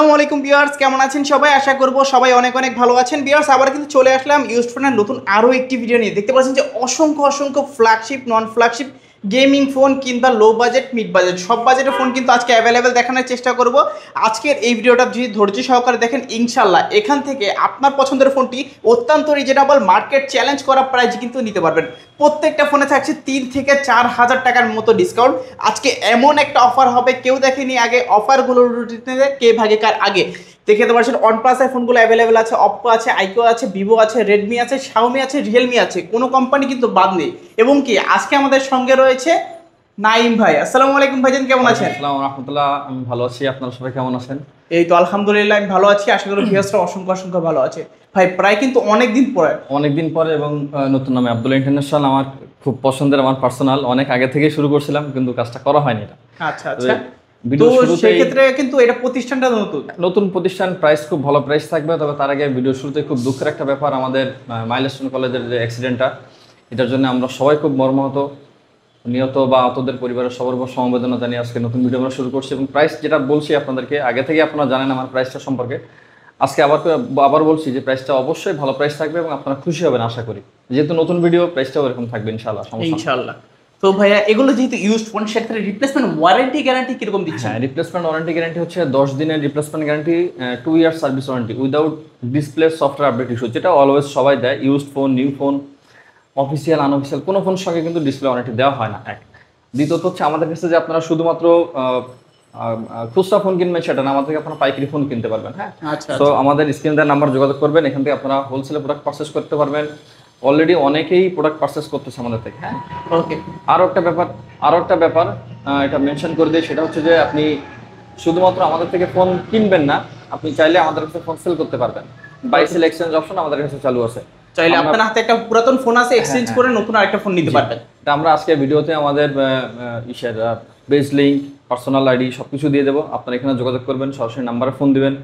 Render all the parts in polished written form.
আসসালামু আলাইকুম ভিউয়ার্স, কেমন আছেন সবাই? আশা করব সবাই অনেক অনেক ভালো আছেন। ভিউয়ার্স, আবার কিন্তু চলে আসলাম ইউজড ফোনের নতুন আরও একটি ভিডিও নিয়ে। দেখতে পাচ্ছেন যে অসংখ্য অসংখ্য ফ্ল্যাগশিপ, নন ফ্ল্যাগশিপ গেমিং ফোন কিংবা লো বাজেট, মিড বাজেট সব বাজেটের ফোন কিন্তু আজকে অ্যাভেলেবেল দেখানোর চেষ্টা করব। আজকের এই ভিডিওটা যদি ধৈর্য সহকারে দেখেন, ইনশাল্লাহ এখান থেকে আপনার পছন্দের ফোনটি অত্যন্ত রিজনেবল, মার্কেট চ্যালেঞ্জ করা প্রাইস কিন্তু নিতে পারবেন। প্রত্যেকটা ফোনে থাকছে 3 থেকে 4 হাজার টাকার মতো ডিসকাউন্ট। আজকে এমন একটা অফার হবে কেউ দেখেনি আগে। অফারগুলোর রুটিনে কে ভাগে কার আগে দেখতে পাচ্ছেন। ওয়ানপ্লাসের ফোনগুলো অ্যাভেলেবেল আছে, অপ্পো আছে, আইকিউ আছে, ভিভো আছে, রেডমি আছে, শাওমি আছে, রিয়েলমি আছে, কোনো কোম্পানি কিন্তু বাদ নেই। এবং কি আজকে আমাদের সঙ্গে রয়েছে নাইম ভাই। আসসালামু আলাইকুম ভাইজান, কেমন আছেন? আসসালামু আলাইকুম রাহমাতুল্লাহ। আমি ভালো আছি, আপনারা সবাই কেমন আছেন? এই তো আলহামদুলিল্লাহ আমি ভালো আছি। আশা করি ভিউয়ার্সরা অসংখ্য অসংখ্য ভালো আছে। ভাই প্রায় কিন্তু অনেকদিন পরে এবং নতুন নামে আব্দুল্লাহ ইন্টারন্যাশনাল আমার খুব পছন্দের, আমার পার্সোনাল অনেক আগে থেকে শুরু করছিলাম কিন্তু কাজটা করা হয়নি। এটা আচ্ছা আচ্ছা, ভিডিও শুরুতে ক্ষেত্রে কিন্তু এটা প্রতিষ্ঠানটা নতুন প্রতিষ্ঠান, প্রাইস খুব ভালো প্রাইস থাকবে। তবে তার আগে ভিডিও শুরুতে খুব দুঃখের একটা ব্যাপার, আমাদের মাইলস্টোন কলেজের যে অ্যাক্সিডেন্টটা, এটার জন্য আমরা সবাই খুব মর্মাহত। নিহত বা আহতদের পরিবারের সবার উপর সমবেদনা জানিয়ে আজকে নতুন ভিডিও আমরা শুরু করছি। এবং প্রাইস যেটা বলছি আপনাদেরকে, আগে থেকে আপনারা জানেন আমার প্রাইসটা সম্পর্কে। আজকে আবার বলছি যে প্রাইসটা অবশ্যই ভালো প্রাইস থাকবে এবং আপনারা খুশি হবেন আশা করি। যেহেতু নতুন ভিডিও, প্রাইসটাও এরকম থাকবে ইনশাআল্লাহ। ইনশাআল্লাহ। তো ভাইয়া এগুলো যেহেতু ইউজড ফোন, সেক্ষেত্রে রিপ্লেসমেন্ট ওয়ারেন্টি গ্যারান্টি কিরকম দিচ্ছে? হ্যাঁ, রিপ্লেসমেন্ট ওয়ারেন্টি গ্যারান্টি হচ্ছে 10 দিনের replacement guarantee, 2 year service warranty without display software update issue, যেটা অলওয়েজ সবাই দেয়। Used phone, new phone, official unofficial কোনো ফোনের সঙ্গে কিন্তু ডিসপ্লে ওয়ারেন্টি দেওয়া হয় না। এক দ্বিতীয়ত হচ্ছে আমাদের কাছে যে আপনারা শুধুমাত্র খুচরা ফোন কিনবেন সেটা না, আমাদের থেকে আপনারা পাইকারি ফোন কিনতে পারবেন। হ্যাঁ, তো আমাদের স্ক্রিনে দেওয়া নাম্বার যোগাযোগ করবেন, এখান থেকে আপনারা হোলসেলে প্রোডাক্ট পারচেস করতে পারবেন। অলরেডি অনেকেই প্রোডাক্ট পারচেস করতেছে আমাদের থেকে। হ্যাঁ, ওকে। আরও একটা ব্যাপার এটা মেনশন করে দিই, সেটা হচ্ছে যে আপনি শুধুমাত্র আমাদের থেকে ফোন কিনবেন না, আপনি চাইলে আমাদের কাছে ফোন সেল করতে পারবেন। বাই সেল এক্সচেঞ্জ অপশন আমাদের কাছে চালু আছে। চাইলে আপনার হাতে একটা পুরাতন ফোন আছে, এক্সচেঞ্জ করে নতুন আরেকটা ফোন নিতে পারবেন। এটা আমরা আজকে ভিডিওতে আমাদের পেজ লিংক, পার্সোনাল আইডি সবকিছু দিয়ে দেবো। আপনারা এখানে যোগাযোগ করবেন, সরাসরি নাম্বারে ফোন দিবেন।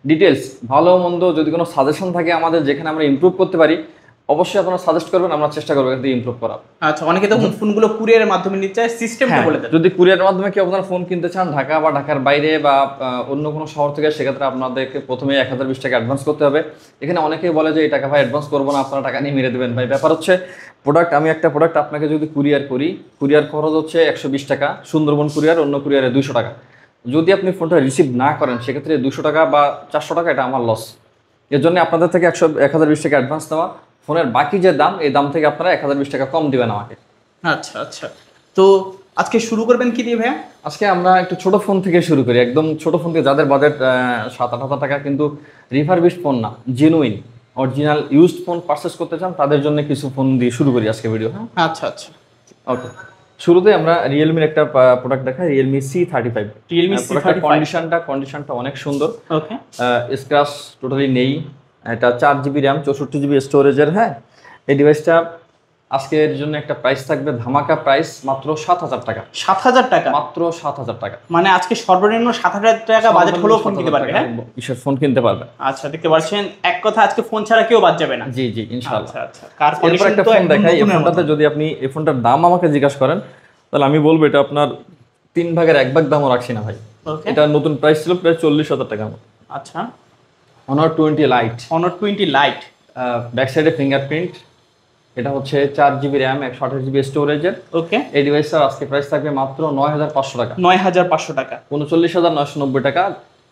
ডিটেলস ভালো মন্দ যদি কোনো সাজেশন থাকে আমাদের, যেখানে আমরা ইমপ্রুভ করতে পারি, অবশ্যই আপনারা সাজেস্ট করবেন, আমরা চেষ্টা করবো এখান থেকে ইমপ্রুভ করার। আচ্ছা, অনেকে তো ফোনগুলো কুরিয়ারের মাধ্যমে নিচ্ছে, সিস্টেমটা বলে দেন। যদি কুরিয়ারের মাধ্যমে কেউ আপনারা ফোন কিনতে চান ঢাকা বা ঢাকার বাইরে বা অন্য কোনো শহর থেকে, সেক্ষেত্রে আপনাদেরকে প্রথমে 1020 টাকা অ্যাডভান্স করতে হবে। এখানে অনেকেই বলে যে এই টাকা ভাই অ্যাডভান্স করবো না, আপনারা টাকা নিয়ে মেরে দেবেন। ভাই ব্যাপার হচ্ছে আমি একটা প্রোডাক্ট আপনাকে যদি কুরিয়ার করি, কুরিয়ার খরচ হচ্ছে 120 টাকা, সুন্দরবন কুরিয়ার, অন্য কুরিয়ারে 200 টাকা। যদি আপনি ফোনটা রিসিভ না করেন, সেক্ষেত্রে 200 টাকা বা 400 টাকা এটা আমার লস। এর জন্য আপনাদের থেকে 1020 টাকা অ্যাডভান্স নেওয়া, ফোনের বাকি যে দাম, এই দাম থেকে আপনারা 1020 টাকা কম দিবেন আমাকে। আচ্ছা আচ্ছা, তো আজকে শুরু করবেন কি দিয়ে ভাইয়া? আজকে আমরা একটু ছোট ফোন থেকে শুরু করি, একদম ছোট ফোন থেকে, যাদের বাজেট 7-8 হাজার টাকা, কিন্তু রিফারবিশড ফোন না, genuine original used phone purchase করতে চান, তাদের জন্য কিছু ফোন দিয়ে শুরু করি আজকে ভিডিও। হ্যাঁ, আচ্ছা আচ্ছা, ওকে। শুরুতে আমরা রিয়েলমির একটা প্রোডাক্ট দেখাই, রিয়েলমি C35। রিয়েলমি C35 কন্ডিশনটা অনেক সুন্দর। ওকে, স্ক্র্যাচ টোটালি নেই। এটা 4GB র্যাম, 64GB স্টোরেজের। হ্যাঁ, এই ডিভাইসটা আজকের জন্য একটা প্রাইস থাকবে, ধামাকা প্রাইস, মাত্র 7,000 টাকা। 7,000 টাকা? মাত্র 7,000 টাকা। মানে আজকে সর্বনিম্ন 7,000 টাকা বাজেট হলেও ফোন কিনতে পারবে। হ্যাঁ, কিসের ফোন কিনতে পারবে। আচ্ছা, দেখতে পাচ্ছেন এক কথা, আজকে ফোন ছাড়া কেউ বাদ যাবে না। জি জি, ইনশাআল্লাহ। আচ্ছা আচ্ছা, কার কন্ডিশন একটা ফোন দেখাই। এই ফোনটাতে যদি আপনি এই ফোনটার দাম আমাকে জিজ্ঞাসা করেন, তাহলে আমি বলবো এটা আপনার 3 ভাগের 1 ভাগ দামও রাখছি না ভাই। এটা নতুন প্রাইস ছিল প্রায় 40,000 টাকা। আচ্ছা, Honor 20 Lite। Honor 20 Lite, back সাইডে ফিঙ্গারপ্রিন্ট। এটা হচ্ছে 4GB র্যাম, 128GB স্টোরেজের। ওকে। এই ডিভাইসটার আজকে প্রাইস থাকবে মাত্র 9,500 টাকা। 9,500 টাকা, 39,990 টাকা,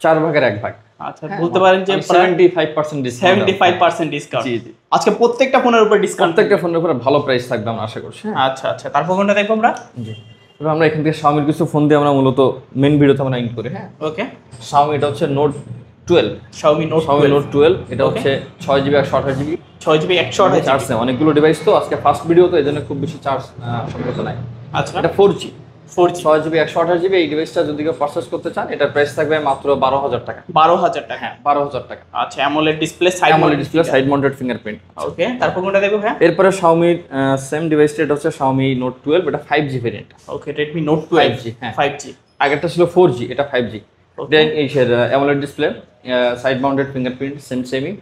4 ভাগের 1 ভাগ। আচ্ছা, বলতে পারেন যে 75% ডিসকাউন্ট। 75% ডিসকাউন্ট। জি জি, আজকে প্রত্যেকটা ফোনের উপর ডিসকাউন্ট, প্রত্যেকটা ফোনের উপরে ভালো প্রাইস থাকবে আমরা আশা করছি। আচ্ছা আচ্ছা, তারপর কোনটা দেখবো আমরা? জি, তবে আমরা এখান থেকে Xiaomi কিছু ফোন দিয়ে আমরা মূলত মেইন ভিডিওতে আমরা ইন করি। হ্যাঁ, ওকে। Xiaomi এটা হচ্ছে Note 12। Xiaomi Note 12। এটা হচ্ছে 6GB 128GB। 6GB 128GB charge নেই, অনেকগুলো ডিভাইস তো আজকে ফার্স্ট ভিডিও, তো এই জন্য খুব বেশি চার্জ সম্ভবত নাই। আচ্ছা, এটা 4G 6GB 128GB। এই ডিভাইসটা যদি কেউ পারচেজ করতে চান, এটার প্রাইস থাকবে মাত্র 12,000 টাকা। 12,000 টাকা? হ্যাঁ, 12,000 টাকা। আচ্ছা, AMOLED display, side mounted fingerprint. ওকে, তারপর কোনটা দেখবো ভাই? এরপরে Xiaomi সেম ডিভাইসটা, এটা হচ্ছে Xiaomi Note 12। এটা 5G ভেরিয়েন্ট। ওকে, Redmi Note 12 5G। হ্যাঁ, 5G। আগেরটা ছিল 4G, এটা 5G। দেন এই AMOLED display, side mounted fingerprint, semi.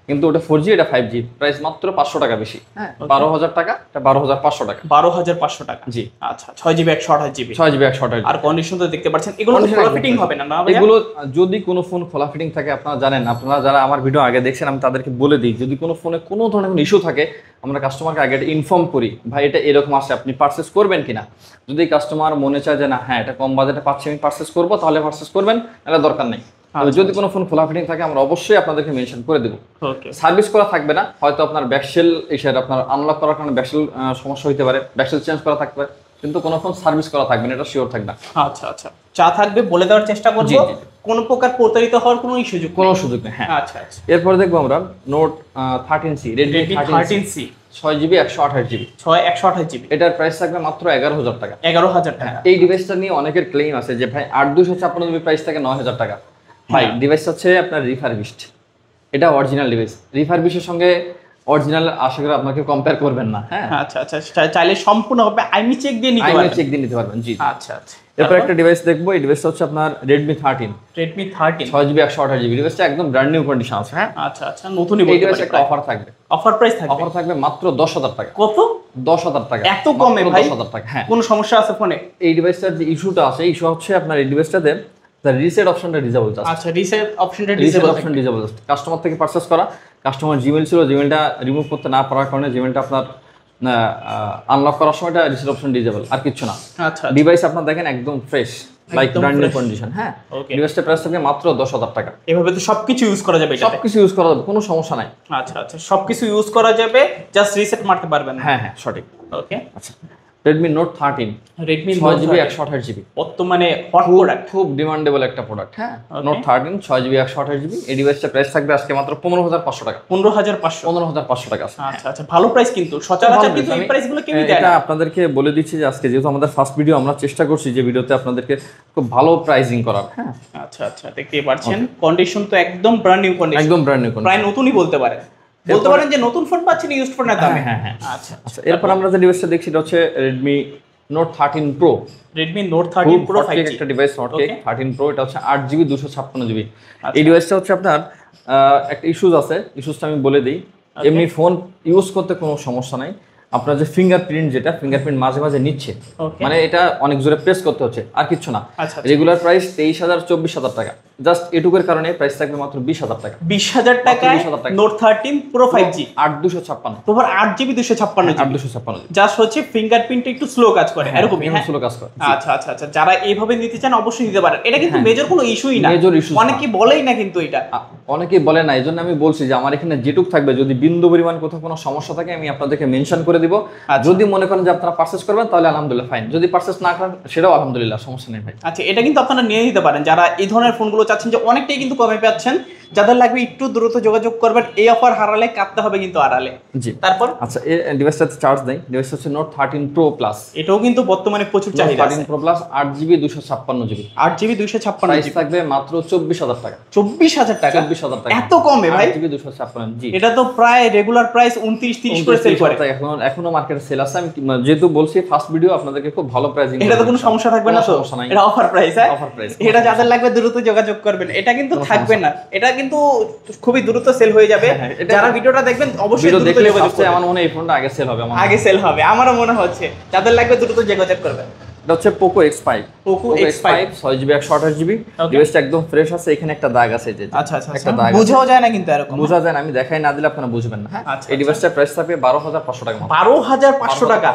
কিন্তু ওটা 4G, এটা 5G, প্রাইস মাত্র 500 টাকা বেশি। হ্যাঁ, 12,000 টাকা, এটা 12,500 টাকা। 12,500 টাকা। জি। আচ্ছা, 6GB 128GB। 6GB 128GB। আর কন্ডিশন তো দেখতে পাচ্ছেন, এগুলো খোলা ফিটিং হবে না, না ভাইয়া? এগুলো যদি কোনো ফোন খোলা ফিটিং থাকে, আপনারা জানেন, আপনারা যারা আমার ভিডিও আগে দেখছেন, আমি তাদেরকে বলে দিই, যদি কোনো ফোনে কোনো ধরনের কোনো ইস্যু থাকে, আমরা কাস্টমারকে আগে ইনফর্ম করি, ভাই এটা এরকম আসে, আপনি পারচেস করবেন কিনা। যদি কাস্টমার মনে চায় যে না হ্যাঁ এটা কম বাজেটে পাচ্ছি, আমি পারচেস করবো, তাহলে পারচেস করবেন, নাহলে দরকার নেই। যদি কোনো ফোন খোলা ফিটিং থাকে, আমরা অবশ্যই আপনাদেরকে মেনশন করে দেবো। সার্ভিস করা থাকবে না, হয়তো আপনার ব্যাকসেল এসে আপনার আনলক করার কারণে ব্যাকসেল সমস্যা হতে পারে, ব্যাকসেল চেঞ্জ করা থাকবে, কিন্তু কোনো ফোন সার্ভিস করা থাকবে না, এটা শিওর থাকবে। আচ্ছা আচ্ছা, যা থাকবে বলে দেওয়ার চেষ্টা করব, কোনো প্রকার প্রতারিত হওয়ার কোনো সুযোগ নেই। হ্যাঁ, আচ্ছা আচ্ছা। এরপর দেখবো আমরা note 13C, Redmi 13C 6GB 128GB। 128GB। এটার প্রাইস থাকবে মাত্র 11,000 টাকা। 11,000 টাকা। এই ডিভাইসটা নিয়ে অনেকের ক্লেম আছে যে ভাই 8,256GB প্রাইস থাকে 9,000 টাকা। ভাই ডিভাইস হচ্ছে আপনার রিফারবিশড, এটা অরিজিনাল ডিভাইস। রিফারবিশের সঙ্গে অরিজিনাল আশা করি আপনাকে কম্পেয়ার করবেন না। হ্যাঁ, আচ্ছা আচ্ছা, চাইলে সম্পূর্ণভাবে আইমি চেক দিয়ে নিতে পারবেন। চেক দিয়ে নিতে পারবেন। জি, আচ্ছা আচ্ছা। এরপর একটা ডিভাইস দেখবো, এই ডিভাইসটা হচ্ছে আপনার Redmi 13। 6GB 128GB, ডিভাইসটা একদম ব্র্যান্ড নিউ কন্ডিশন আছে। হ্যাঁ, আচ্ছা আচ্ছা, নতুনই বলতে পারি। একটা অফার থাকবে, অফার প্রাইস থাকবে, অফার থাকবে মাত্র 10,000 টাকা। কত? 10,000 টাকা। এত কমে ভাই? 10,000 টাকা। হ্যাঁ, কোনো সমস্যা আছে ফোনে? এই ডিভাইসটার যে ইস্যুটা আছে, ইস্যু হচ্ছে আপনার এই ডিভাইসটাতে রিসেট অপশনটা ডিসেবল জাস্ট। আচ্ছা, রিসেট অপশনটা ডিসেবল জাস্ট। কাস্টমার থেকে পারচেজ করা, কাস্টমার জিমেইল ছিল, জিমেইলটা রিমুভ করতে না পারার কারণে জিমেইলটা আপনার আনলক করার সময় এটা রিসেট অপশন ডিসেবল, আর কিছু না। আচ্ছা, ডিভাইস আপনার দেখেন একদম fresh, like brand new condition. হ্যাঁ, ডিভাইসটা প্রাইস থাকবে মাত্র 10,000 টাকা। এভাবে তো সবকিছু ইউজ করা যাবে, সবকিছু ইউজ করা যাবে, কোনো সমস্যা নাই। আচ্ছা আচ্ছা, সবকিছু ইউজ করা যাবে, জাস্ট রিসেট মারতে পারবেন। হ্যাঁ হ্যাঁ, সঠিক। ওকে। আচ্ছা, Redmi Note 13, Redmi 6GB 128GB, বর্তমানে হট প্রোডাক্ট, খুব ডিমান্ডেবল একটা প্রোডাক্ট। হ্যাঁ, Note 13 6GB 128GB, এই ডিভাইসটা প্রাইস থাকবে আজকে মাত্র 15,500 টাকা। 15,500 টাকা আছে। আচ্ছা আচ্ছা, ভালো প্রাইস কিন্তু, সচরাচর কিন্তু এই প্রাইসগুলো কেউই দেয় না। এটা আপনাদেরকে বলে দিচ্ছি যে আজকে যেহেতু আমাদের ফার্স্ট ভিডিও, আমরা চেষ্টা করছি যে ভিডিওতে আপনাদেরকে খুব ভালো প্রাইসিং করার। হ্যাঁ, আচ্ছা আচ্ছা, দেখতেই পাচ্ছেন কন্ডিশন তো একদম ব্র্যান্ড নিউ কন্ডিশন, একদম ব্র্যান্ড নিউ কন্ডিশন, প্রায় নতুনই বলতে পারেন যে নতুন ফোন পাচ্ছেন ইউজড ফোনের দামে। হ্যাঁ হ্যাঁ। আচ্ছা আচ্ছা, এরপর আমরা যে ডিভাইসটা দেখছি এটা হচ্ছে Redmi Note 13 Pro। Redmi Note 13 Pro 5G একটা ডিভাইস, Note 13 Pro, এটা হচ্ছে 8GB 256GB। এই ডিভাইসটা হচ্ছে আপনার একটা ইস্যুস আছে, ইস্যুসটা আমি বলে দিই। এমনি ফোন ইউজ করতে কোনো সমস্যা নাই, আপনার যে ফিঙ্গারপ্রিন্ট, যেটা ফিঙ্গারপ্রিন্ট মাঝে মাঝে নিচ্ছে, মানে এটা অনেক জোরে প্রেস করতে হচ্ছে, আর কিছু না। রেগুলার প্রাইস 23,000 24,000 টাকা, জাস্ট এটুকুর কারণে প্রাইস থাকবে মাত্র 20,000 টাকা। 20,000 টাকায় Note 13 Pro 5G 8,256, তোমার 8GB 256, জাস্ট হচ্ছে ফিঙ্গারপ্রিন্ট একটু স্লো কাজ করে, এরকমই। হ্যাঁ, স্লো কাজ করে। আচ্ছা আচ্ছা আচ্ছা, যারা এইভাবে নিতে চান অবশ্যই নিতে পারেন, এটা কিন্তু মেজর কোনো ইস্যুই না, মেজর ইস্যু অনেকে বলেই না, কিন্তু এটা অনেকেই বলে না। এজন্য আমি বলছি যে আমার এখানে যেটুক থাকবে, যদি বিন্দু পরিমাণ কোথাও কোনো সমস্যা থাকে আমি আপনাদেরকে মেনশন করে দিব। যদি মনে করেন যে আপনারা পারচেজ করবেন তাহলে আলহামদুলিল্লাহ ফাইন, যদি পারচেজ না করেন সেটাও আলহামদুলিল্লাহ, সমস্যা নেই ভাই। আচ্ছা, এটা কিন্তু আপনারা নিয়ে নিতে পারেন যারা এই ধরনের ফোনগুলো চাচ্ছেন, যে অনেকটাই কিন্তু কমে পাচ্ছেন। যাদের লাগবে একটু দ্রুত যোগাযোগ করবেন, এই অফার হারালে কাটতে হবে কিন্তু আড়ালে। জি, তারপর আচ্ছা, এই ডিভাইসটাতে চার্জ দেই, ডিভাইস হচ্ছে Note 13 Pro Plus। এটাও কিন্তু বর্তমানে প্রচুর চাহিদা আছে। 13 Pro Plus 8GB 256GB, 8GB 256, price থাকবে মাত্র 24,000 টাকা। 24,000 টাকা? 24,000 টাকা, এত কমে ভাই? 8GB 256, জি। এটা তো প্রায় রেগুলার প্রাইস 29-30 করে সেল করে। এখনো মার্কেটে সেল আছে। আমি যেহেতু বলছি ফার্স্ট ভিডিও, আপনাদেরকে খুব ভালো প্রাইসিং, এটা তো কোনো সমস্যা থাকবে না তো? এটা অফার প্রাইস। হ্যাঁ, অফার প্রাইস। এটা যাদের লাগবে দ্রুত যোগাযোগ করবেন, এটা কিন্তু থাকবে না, এটা কিন্তু খুবই দ্রুত সেল হয়ে যাবে। যারা ভিডিওটা দেখবেন অবশ্যই দ্রুত যোগাযোগ করবেন। আমার মনে হয় এই ফোনটা আগে সেল হবে, আগে সেল হবে আমারও মনে হচ্ছে। যাদের লাগবে দ্রুত যোগাযোগ করবেন। এটা হচ্ছে Poco X5, 6GB 128GB, ডিভাইসটা একদম ফ্রেশ আছে। এখানে একটা দাগ আছে, যে আচ্ছা আচ্ছা, একটা দাগ বোঝাও যায় না, কিন্তু এরকম বোঝা যায় না, আমি দেখাই না দিলে আপনারা বুঝবেন না। হ্যাঁ, এই ডিভাইসটার প্রাইস থাকবে 12,500 টাকা। 12,500 টাকা?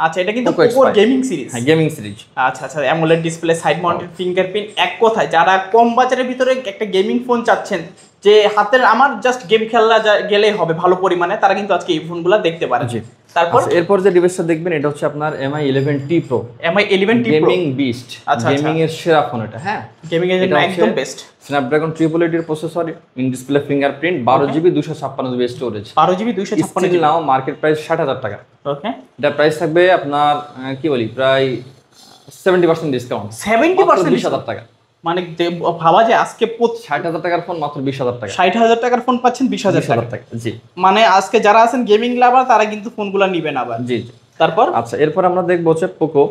আচ্ছা, এটা কিন্তু Poco গেমিং সিরিজ। হ্যাঁ, গেমিং সিরিজ। আচ্ছা আচ্ছা, AMOLED display, side mounted fingerprint, এক কথায় যারা কম বাজারের ভিতরে একটা গেমিং ফোন চাচ্ছেন, যে হাতের আমার জাস্ট গেম খেলা গেলেই হবে ভালো পরিমাণে, তারা কিন্তু আজকে এই ফোনগুলো দেখতে পারে। জি, তারপর এরপর যে ডিভাইসটা দেখবেন এটা হচ্ছে আপনার Mi 11T Pro। Mi 11T Pro gaming beast, gaming এর সেরা ফোন এটা। হ্যাঁ, গেমিং এর জন্য একদম বেস্ট। Snapdragon 888 এর processor, in display fingerprint, 12GB 256GB storage, 12GB 256GB, now market price 60,000 টাকা। ওকে, এটা প্রাইস থাকবে আপনার কি বলি, প্রায় 70% ডিসকাউন্ট। 70% 20,000 টাকা, মানে ভাবা যে আজকে 60,000 টাকার ফোন মাত্র 20,000 টাকা। 60,000 টাকার ফোন পাচ্ছেন 20,000 টাকা। জি, মানে আজকে যারা আছেন গেমিং লাভার, তারা কিন্তু ফোনগুলো নেবেন আবার। জি জি। তারপর আচ্ছা, এরপর আমরা দেখবো হচ্ছে Poco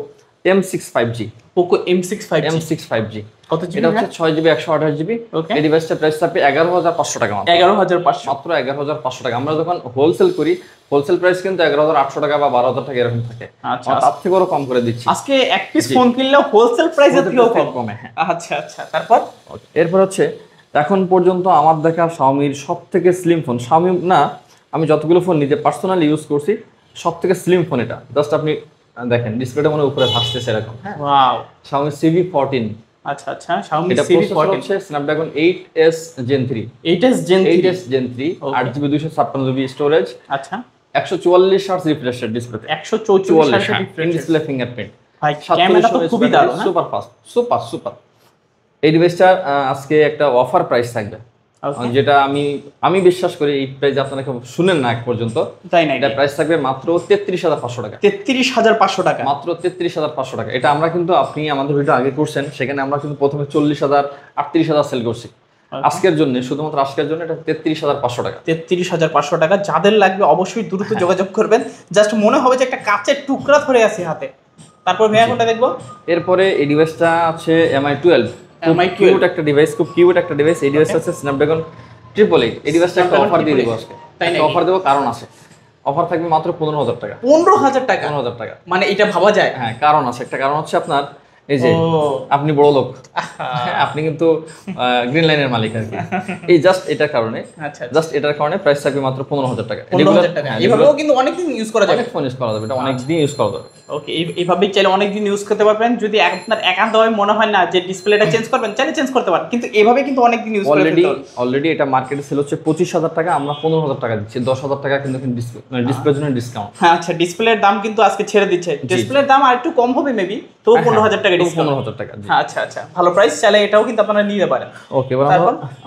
M6 5G, Poco M6 5G M6 5G কত জিবি? এটা হচ্ছে 6GB 128GB। ওকে, এই ডিভাইসটা প্রাইস থাকবে 11,500 টাকা মাত্র। 11,500 মাত্র 11,500 টাকা। আমরা যখন হোলসেল করি, হোলসেল প্রাইস কিন্তু 11,800 টাকা বা 12,000 টাকা এরকম থাকে। আচ্ছা, আমরা তার থেকেও কম করে দিচ্ছি আজকে এক পিস ফোন কিনলেও হোলসেল প্রাইসের থেকেও কম। কমে। হ্যাঁ, আচ্ছা আচ্ছা, তারপর এরপর হচ্ছে এখন পর্যন্ত আমার দেখা শাওমির সব থেকে স্লিম ফোন, শাওমি না, আমি যতগুলো ফোন নিজে পার্সোনালি ইউজ করছি সব থেকে স্লিম ফোন এটা। জাস্ট আপনি দেখেন ডিসপ্লেটা মনে উপরে ভাসতেছে এরকম। হ্যাঁ, ওয়াও, শাওমি CV14। আচ্ছা আচ্ছা, Xiaomi এটা প্রসেসর CV14 হচ্ছে Snapdragon 8s Gen 3, 8s Gen 3। 8s Gen 3, 8GB 256GB storage, আচ্ছা, 144 হার্টজ রিফ্রেশ রেট ডিসপ্লেতে, 144 ইন ডিসপ্লে ফিঙ্গারপ্রিন্ট, ভাই ক্যামেরা তো খুবই দারুণ। Super fast, super. এই ডিভাইসটার আজকে একটা অফার প্রাইস থাকবে, যেটা আমি বিশ্বাস করি এই প্রাইস আপনারা কেউ শুনেন না এক পর্যন্ত, তাই না? এটা প্রাইস থাকবে মাত্র 33,500 টাকা। 33,500 টাকা, মাত্র 33,500 টাকা। এটা আমরা কিন্তু, আপনি আমাদের ভিডিও আগে করছেন, সেখানে আমরা কিন্তু প্রথমে 40,000 38,000 সেল করছি। আজকের জন্য, শুধুমাত্র আজকের জন্য এটা 33,500 টাকা। 33,500 টাকা। যাদের লাগবে অবশ্যই দ্রুত যোগাযোগ করবেন। জাস্ট মনে হবে যে একটা কাচের টুকরা ধরে আছে হাতে। তারপর ভাইয়া কোনটা দেখবো? এরপরে এই ডিভাইসটা আছে MI12, কিউট একটা ডিভাইস, খুব কিউট একটা ডিভাইস। এই ডিভাইসটা হচ্ছে Snapdragon 888। এই ডিভাইসটা একটা অফার দিয়ে দেবো আজকে, একটা অফার দেবো, কারণ আছে। অফার থাকবে মাত্র 15,000 টাকা। 15,000 টাকা? 15,000 টাকা, মানে এটা ভাবা যায়? হ্যাঁ, কারণ আছে। একটা কারণ হচ্ছে আপনার এই যে আপনি বড় লোক, আপনি কিন্তু গ্রিন লাইনের মালিক আর কি। এই জাস্ট এটার কারণে, আচ্ছা, জাস্ট এটার কারণে প্রাইস থাকবে মাত্র 15,000 টাকা। 15,000 টাকা। এভাবেও কিন্তু অনেকদিন ইউজ করা যাবে, অনেক ফোন ইউজ করা যাবে, এটা অনেক দিন ইউজ করা যাবে। ওকে, এইভাবেই চাইলে অনেকদিন ইউজ করতে পারবেন। যদি আপনার একান্তভাবে মনে হয় না যে ডিসপ্লেটা চেঞ্জ করবেন, চাইলে চেঞ্জ করতে পারেন, কিন্তু এভাবে কিন্তু অনেকদিন ইউজ করে ফেলতে হবে। অলরেডি এটা মার্কেটে সেল হচ্ছে 25,000 টাকা, আমরা 15,000 টাকা দিচ্ছি। 10,000 টাকা কিন্তু ডিসপ্লের জন্য ডিসকাউন্ট। হ্যাঁ, আচ্ছা, ডিসপ্লের দাম কিন্তু আজকে ছেড়ে দিচ্ছে। ডিসপ্লের দাম আর একটু কম হবে মেবি, তো 15,000 টাকা ডিসকাউন্ট। 15,000 টাকা। আচ্ছা আচ্ছা, ভালো প্রাইস, চাইলে এটাও কিন্তু আপনারা নিতে পারেন। ওকে, এবার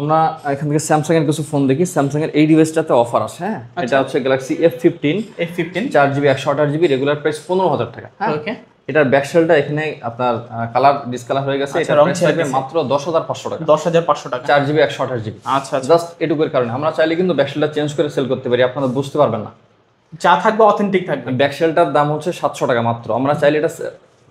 আমরা এখান থেকে স্যামসাং এর কিছু ফোন দেখি। স্যামসাং এর এই ডিভাইসটাতে অফার আছে। হ্যাঁ, এটা হচ্ছে Galaxy F15, 4GB 128GB, regular price 15,000 টাকা। হ্যাঁ, ওকে, এটার ব্যাকসেলটা এখানে আপনার কালার ডিসকালার হয়ে গেছে। এটা প্রাইস থাকবে মাত্র 10,500 টাকা। 10,500 টাকা, 4GB 128GB। আচ্ছা, জাস্ট এটুকুর কারণে আমরা চাইলে কিন্তু ব্যাকসেলটা চেঞ্জ করে সেল করতে পারি, আপনারা বুঝতে পারবেন না। যা থাকবে অথেন্টিক থাকবে। ব্যাকসেলটার দাম হচ্ছে 700 টাকা মাত্র। আমরা চাইলে এটা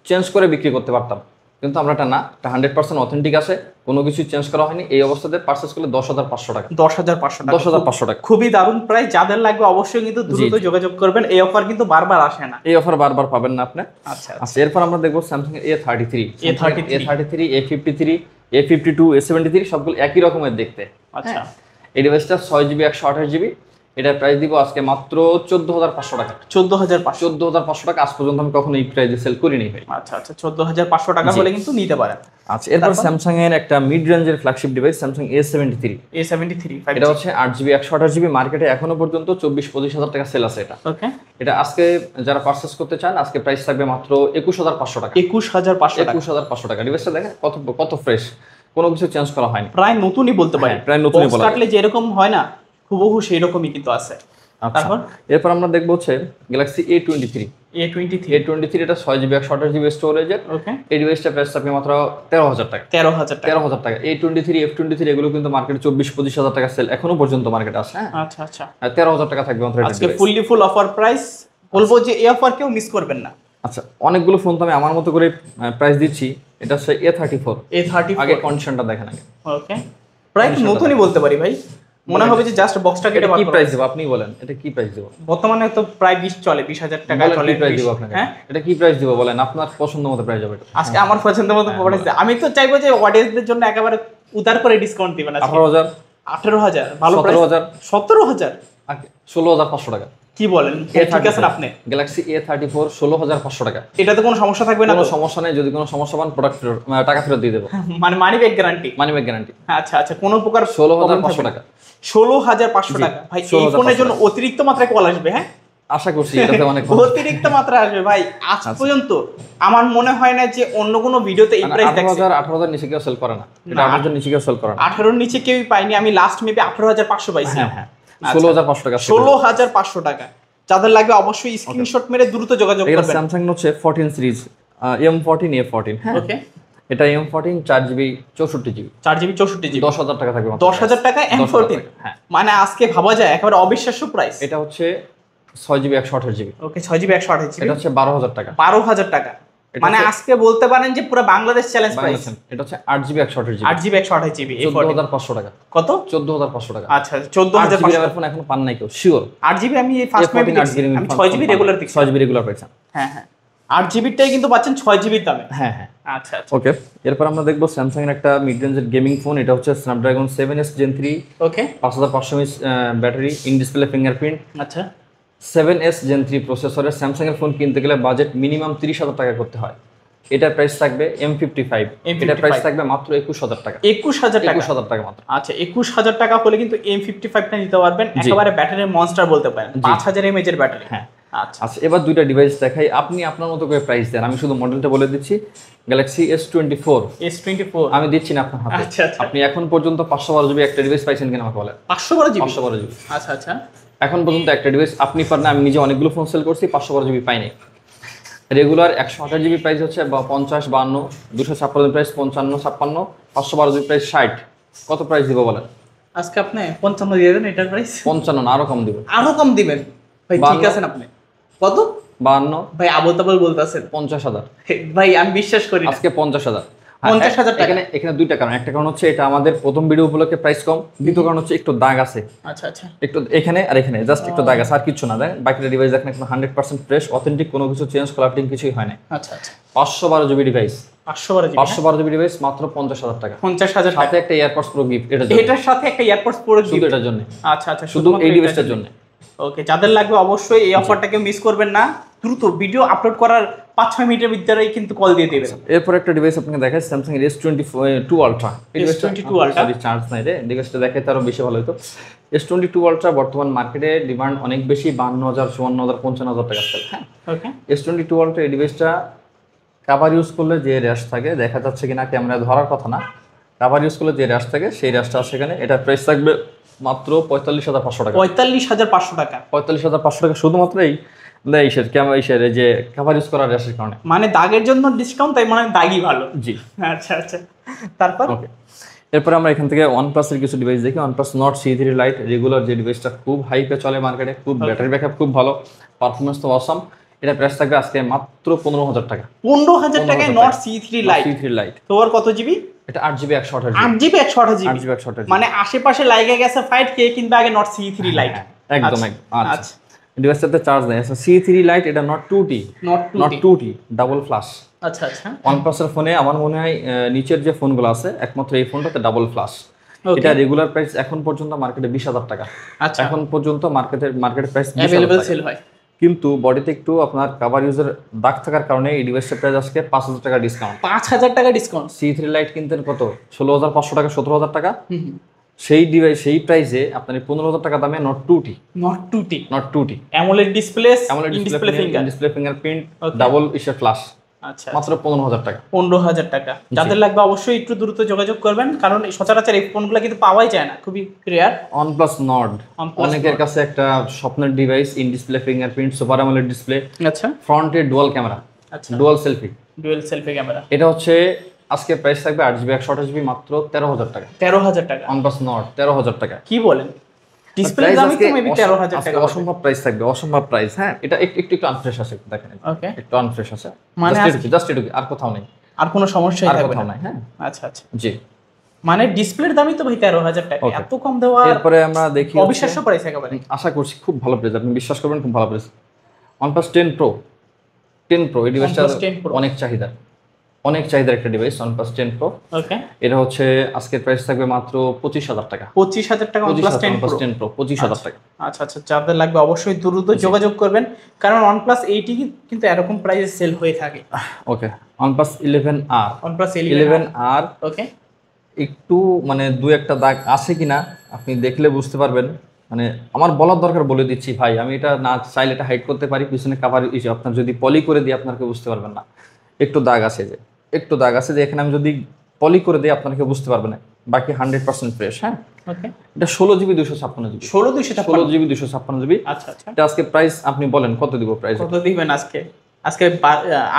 চেঞ্জ করে বিক্রি করতে পারতাম, কিন্তু আমরা এটা না, এটা 100% অথেন্টিক আছে, কোনো কিছু চেঞ্জ করা হয়নি। এই অবস্থাতে পারচেজ করলে 10,500 টাকা। 10,500 টাকা, 10,500 টাকা, খুবই দারুণ প্রাইস। যাদের লাগবে অবশ্যই কিন্তু দ্রুত যোগাযোগ করবেন। এই অফার কিন্তু বারবার আসে না, এই অফার বারবার পাবেন না আপনি। আচ্ছা আচ্ছা, এরপর আমরা দেখবো স্যামসাং এর A33, A33, A53, A52, A73 সবগুলো একই রকমের দেখতে। আচ্ছা, এই ডিভাইসটা 6GB 128GB। এটার প্রাইস দিব আজকে মাত্র 14,500 টাকা। 14,500 টাকা। আজ পর্যন্ত আমি কখনো এই প্রাইসে সেল করিনি ভাই। আচ্ছা আচ্ছা, 14,500 টাকা হলে কিন্তু নিতে পারেন। আচ্ছা, এরপর স্যামসাং এর একটা মিড রেঞ্জের ফ্ল্যাগশিপ ডিভাইস স্যামসাং A73। এটা হচ্ছে 8GB 128GB। মার্কেটে এখনো পর্যন্ত 24-25,000 টাকা সেল আছে এটা। ওকে, এটা আজকে যারা পারচেজ করতে চান, আজকে প্রাইস থাকবে মাত্র 21,500 টাকা। 21,500 টাকা। ডিভাইসটা দেখেন কত ফ্রেশ, কোনো কিছু চেঞ্জ করা হয়নি, প্রায় নতুনই বলতে পারি। প্রায় নতুনই বলা যায়। কাটলে যেরকম হয় না, হুবহু সেই রকমই কিন্তু আছে। তারপর এরপর আমরা দেখবো হচ্ছে Galaxy A23। এটা 6GB 128GB স্টোরেজের। ওকে, এই ডিভাইসটা প্রাইস থাকবে মাত্র 13,000 টাকা। 13,000 টাকা। A23, F23 এগুলো কিন্তু মার্কেটে 24-25,000 টাকা সেল এখনো পর্যন্ত মার্কেটে আছে। হ্যাঁ, আচ্ছা আচ্ছা, 13,000 টাকা থাকবে মাত্র। আজকে ফুল অফার প্রাইস। বলবো যে এই অফার কেউ মিস করবেন না। আচ্ছা, অনেকগুলো ফোন তো আমি আমার মতো করে প্রাইস দিচ্ছি। এটা হচ্ছে A34। আগে কন্ডিশনটা দেখেন আগে। ওকে, প্রায় নতুনই বলতে পারি ভাই, মনে হবে যে জাস্ট বক্সটা কেটে কি প্রাইস দেব আপনি বলেন, এটা কি প্রাইস দেব? বর্তমানে তো প্রায় 20 চলে, 20,000 টাকা চলে। কি প্রাইস দেব আপনাকে? হ্যাঁ, এটা কি প্রাইস দেব বলেন, আপনার পছন্দ মতো প্রাইস হবে। আজকে আমার পছন্দ মতো প্রাইস। আমি তো চাইবো যে অডিয়েন্সদের জন্য একেবারে উদার করে ডিসকাউন্ট দিবেন। 18,000, 18,000 ভালো প্রাইস। 17,000, 17,000 টাকা। কি বলেন, ঠিক আছে আপনি? Galaxy A34 16,500 টাকা। এটাতে কোনো সমস্যা থাকবে না? কোনো সমস্যা নেই, যদি কোনো সমস্যা পান প্রোডাক্ট ফেরত, টাকা ফেরত দিয়ে দেব। মানে money back guarantee? Money back guarantee. আচ্ছা আচ্ছা, কোনো প্রকার 16,500 টাকা। 16,500 টাকা ভাই। এই ফোনের জন্য অতিরিক্ত মাত্রায় কল আসবে? হ্যাঁ, আশা করছি এটাতে অনেক অতিরিক্ত মাত্রা আসবে ভাই। আজ পর্যন্ত আমার মনে হয় না যে অন্য কোনো ভিডিওতে এই প্রাইস দেখছি। 18,000 নিচে কেউ সেল করে না, এটা 18,000 নিচে কেউ সেল করে না। 18 নিচে কেউই পাইনি। আমি লাস্ট মেবি 18,500 পাইছি। হ্যাঁ, 16,500 টাকা। 16,500 টাকা। যাদের লাগবে অবশ্যই স্ক্রিনশট মেরে দ্রুত যোগাযোগ করবেন। এটা স্যামসাং হচ্ছে 14 সিরিজ, M14, A14। হ্যাঁ, ওকে, এটা M14 4GB 64GB। 4GB 64GB 10,000 টাকা থাকবে। 10,000 টাকা M14। হ্যাঁ, মানে আজকে ভাবা যায় একেবারে অবিশ্বাস্য প্রাইস। এটা হচ্ছে 6GB 128GB। ওকে, 6GB 128GB। এটা হচ্ছে 12,000 টাকা। 12,000 টাকা। মানে আজকে বলতে পারেন যে পুরো বাংলাদেশ চ্যালেঞ্জ প্রাইস। এটা হচ্ছে 8GB 128GB 8GB 128GB 14500 টাকা। কত? 14500 টাকা। আচ্ছা 14500 টাকা। ফোন এখন পান নাই কেউ শিওর। 8GB আমি ফার্স্ট টাইম দেখছি, আমি 6GB রেগুলার দেখছি। 6GB রেগুলার পাইছেন। হ্যাঁ 8GB টাই কিন্তু পাচ্ছেন 6GB দামে। হ্যাঁ আচ্ছা ওকে। এরপর আমরা দেখবো স্যামসাং এর একটা মিড রেঞ্জের গেমিং ফোন। এটা হচ্ছে Snapdragon 7S Gen 3। Okay 5500 mAh battery, in display fingerprint. আচ্ছা 7S Gen 3 প্রসেসরের স্যামসাং এর ফোন কিনতে গেলে বাজেট মিনিমাম 30,000 টাকা করতে হয়। এটার প্রাইস থাকবে M55। এটার প্রাইস থাকবে মাত্র 21000 টাকা। 21000 টাকা। 21000 টাকা মাত্র। আচ্ছা 21000 টাকা হলে কিন্তু M55 টা নিতে পারবেন, একেবারে ব্যাটারির মনস্টার বলতে পারেন। 5000 mAh এর ব্যাটারি। হ্যাঁ আচ্ছা এবার দুইটা ডিভাইস দেখাই, আপনি আপনার মতো করে প্রাইস দেন। আমি শুধু মডেলটা বলে দিচ্ছি, গ্যালাক্সি S24। আমি দিচ্ছি না আপনার হাতে। আচ্ছা আপনি এখন পর্যন্ত 512GB একটা ডিভাইস পাইছেন কিনা আমাকে বলেন। 512GB। 512GB। আচ্ছা এখন পর্যন্ত একটা ডিভাইস আপনি পার না, আমি নিজে অনেকগুলো ফোন সেল করছি, 512GB পাইনি। রেগুলার 128GB প্রাইস হচ্ছে 50, 52, 256 প্রাইস 55, 56, 512GB প্রাইস 60। কত প্রাইস দিব বলেন? আজকে আপনি 55 দিয়ে দেন এটার প্রাইস। 55 না, আরো কম দিব। আরো কম দিবেন ভাই? ঠিক আছেন আপনি। কত? 52 ভাই আবল তাবল বলতাছেন। 50,000 ভাই আমি বিশ্বাস করি না। আজকে 50,000। 50,000 টাকা। এখানে দুইটা কারণ। একটা কারণ হচ্ছে এটা আমাদের প্রথম ভিডিও উপলক্ষে প্রাইস কম। দ্বিতীয় কারণ হচ্ছে একটু দাগ আছে। আচ্ছা একটু এখানে আর এখানে জাস্ট একটু দাগ আছে, আর কিছু না। দেখেন বাকিটা ডিভাইস দেখেন একদম 100% ফ্রেশ অথেন্টিক, কোনো কিছু চেঞ্জ কলাপটিং কিছুই হয় না। আচ্ছা 512GB ডিভাইস। 512GB ডিভাইস মাত্র 50,000 টাকা। 50,000 টাকা। সাথে একটা এয়ারপডস প্রো গিফট। এটার সাথে একটা এয়ারপডস প্রো শুধু গিফট। এটার জন্য। আচ্ছা শুধু এই ডিভাইসটার জন্য। ওকে, যাদের লাগবে অবশ্যই এই অফারটাকে মিস করবেন না। দ্রুত ভিডিও আপলোড করার 5-6 মিনিটের ভিতরেই কিন্তু কল দিয়ে দিবেন। এরপর একটা ডিভাইস আপনাকে দেখাই, Samsung S22 Ultra। S22 Ultra charge নাই রে, ডিভাইসটা দেখাইতে আরো বেশি ভালো হতো। S22 Ultra বর্তমান মার্কেটে ডিমান্ড অনেক বেশি, 52,000, 54,000, 55,000 টাকা সেল। হ্যাঁ ওকে। S22 Ultra এই ডিভাইসটা কভার ইউজ করলে যে র্যাশ থাকে, দেখা যাচ্ছে কিনা ক্যামেরা ধরার কথা না, কভার ইউজ করলে যে র্যাশ থাকে সেই র্যাশটা আছে এখানে। এটা প্রাইস থাকবে মাত্র 45,500 টাকা। 45,500 টাকা। 45,500 টাকা শুধুমাত্র এই ক্যামেরা যে কভার ইউজ করার র্যাশের কারণে। মানে দাগের জন্য ডিসকাউন্ট, তাই মানে দাগই ভালো। জি আচ্ছা তারপর ওকে। এরপরে আমরা এখান থেকে OnePlus এর কিছু ডিভাইস দেখি। OnePlus Nord C3 Lite regular যে ডিভাইসটা খুব হাইপে চলে মার্কেটে, খুব ব্যাটারি ব্যাকআপ খুব ভালো, পারফরম্যান্স তো অসাম। এটা প্রাইস থাকবে আজকে মাত্র 15,000 টাকা। 15,000 টাকায় Nord C3 Lite। তোর কত জিবি? এটা 8GB 128GB। 8GB 128GB। 8GB 128GB। মানে আশেপাশে লাইগে গেছে ফাইট, কে কিনবে আগে Nord C3 Lite? একদম আচ্ছা। ডিভাইসটাতে চার্জ নেই। আচ্ছা C3 Lite এটা Nord 2T ডাবল ফ্ল্যাশ। আচ্ছা OnePlus এর ফোনে আমার মনে হয় নিচের যে ফোনগুলো আছে একমাত্র এই ফোনটাতে ডাবল ফ্ল্যাশ। এটা রেগুলার প্রাইস এখন পর্যন্ত মার্কেটে 20,000 টাকা। আচ্ছা এখন পর্যন্ত মার্কেট প্রাইস अवेलेबल সেল হয়, কিন্তু বডিতে একটু আপনার কভার ইউজের দাগ থাকার কারণে এই ডিভাইসের প্রাইস আজকে 5,000 টাকা ডিসকাউন্ট। 5,000 টাকা ডিসকাউন্ট। C3 Lite কিনতেন কত? 16,500 টাকা, 17,000 টাকা। সেই ডিভাইস সেই প্রাইসে আপনার 15,000 টাকা দামে Nord 2T AMOLED display, display fingerprint, double flash. আচ্ছা মাত্র 15,000 টাকা। 15,000 টাকা। যাদের লাগবে অবশ্যই একটু দ্রুত যোগাযোগ করবেন, কারণ সচরাচর এই ফোনগুলো কিন্তু পাওয়াই যায় না, খুবই রেয়ার। OnePlus Nord অনেকের কাছে একটা স্বপ্নের device, in display fingerprint, super AMOLED display, আচ্ছা ফ্রন্টে ডুয়াল ক্যামেরা, আচ্ছা ডুয়াল সেলফি ক্যামেরা। এটা হচ্ছে আজকে প্রাইস থাকবে 8GB 128GB মাত্র 13,000 টাকা। 13,000 টাকা। OnePlus Nord 13,000 টাকা। কি বলেন? ডিসপ্লে দামই তো মেবি 13,000 টাকা। অসম্ভব প্রাইস থাকবে, অসম্ভব প্রাইস। হ্যাঁ এটা একটু আনফ্রেশ আছে, দেখেন ওকে একটু আনফ্রেশ আছে, মানে জাস্ট এটুকু, আর কোথাও নেই, আর কোনো সমস্যাই থাকবে না। হ্যাঁ আচ্ছা জি। মানে ডিসপ্লের দামই তো ভাই 13,000 টাকা, এত কম দেওয়া এরপরে আমরা দেখি অবিশ্বাস্য প্রাইস একেবারে। আশা করছি খুব ভালো প্রাইস, আপনি বিশ্বাস করবেন খুব ভালো প্রাইস। OnePlus 10 Pro এই ডিভাইসটা অনেক চাহিদার একটা ডিভাইস। OnePlus 10 Pro ওকে। এটা হচ্ছে আজকের প্রাইস থাকবে মাত্র 25,000 টাকা। 25,000 টাকা OnePlus 10 Pro 25,000 টাকা। আচ্ছা যাদের লাগবে অবশ্যই দ্রুত যোগাযোগ করবেন, কারণ OnePlus 80 কিন্তু এরকম প্রাইসে সেল হয়ে থাকে। ওকে OnePlus 11R ওকে। একটু মানে দু একটা দাগ আছে কিনা আপনি দেখলে বুঝতে পারবেন। মানে আমার বলার দরকার বলে দিচ্ছি ভাই, আমি এটা না চাইলে এটা হাইড করতে পারি, পিছনে কভার আপনার যদি পলি করে দিই আপনাকে বুঝতে পারবেন না। একটু দাগ আছে যে এখানে আমি যদি পলি করে দিই আপনাকে বুঝতে পারবেন না, বাকি 100% ফ্রেশ। হ্যাঁ ওকে। এটা 16GB 256GB 16GB 256GB। আচ্ছা এটা আজকে প্রাইস আপনি বলেন কত দিব? প্রাইস কত দিবেন আজকে?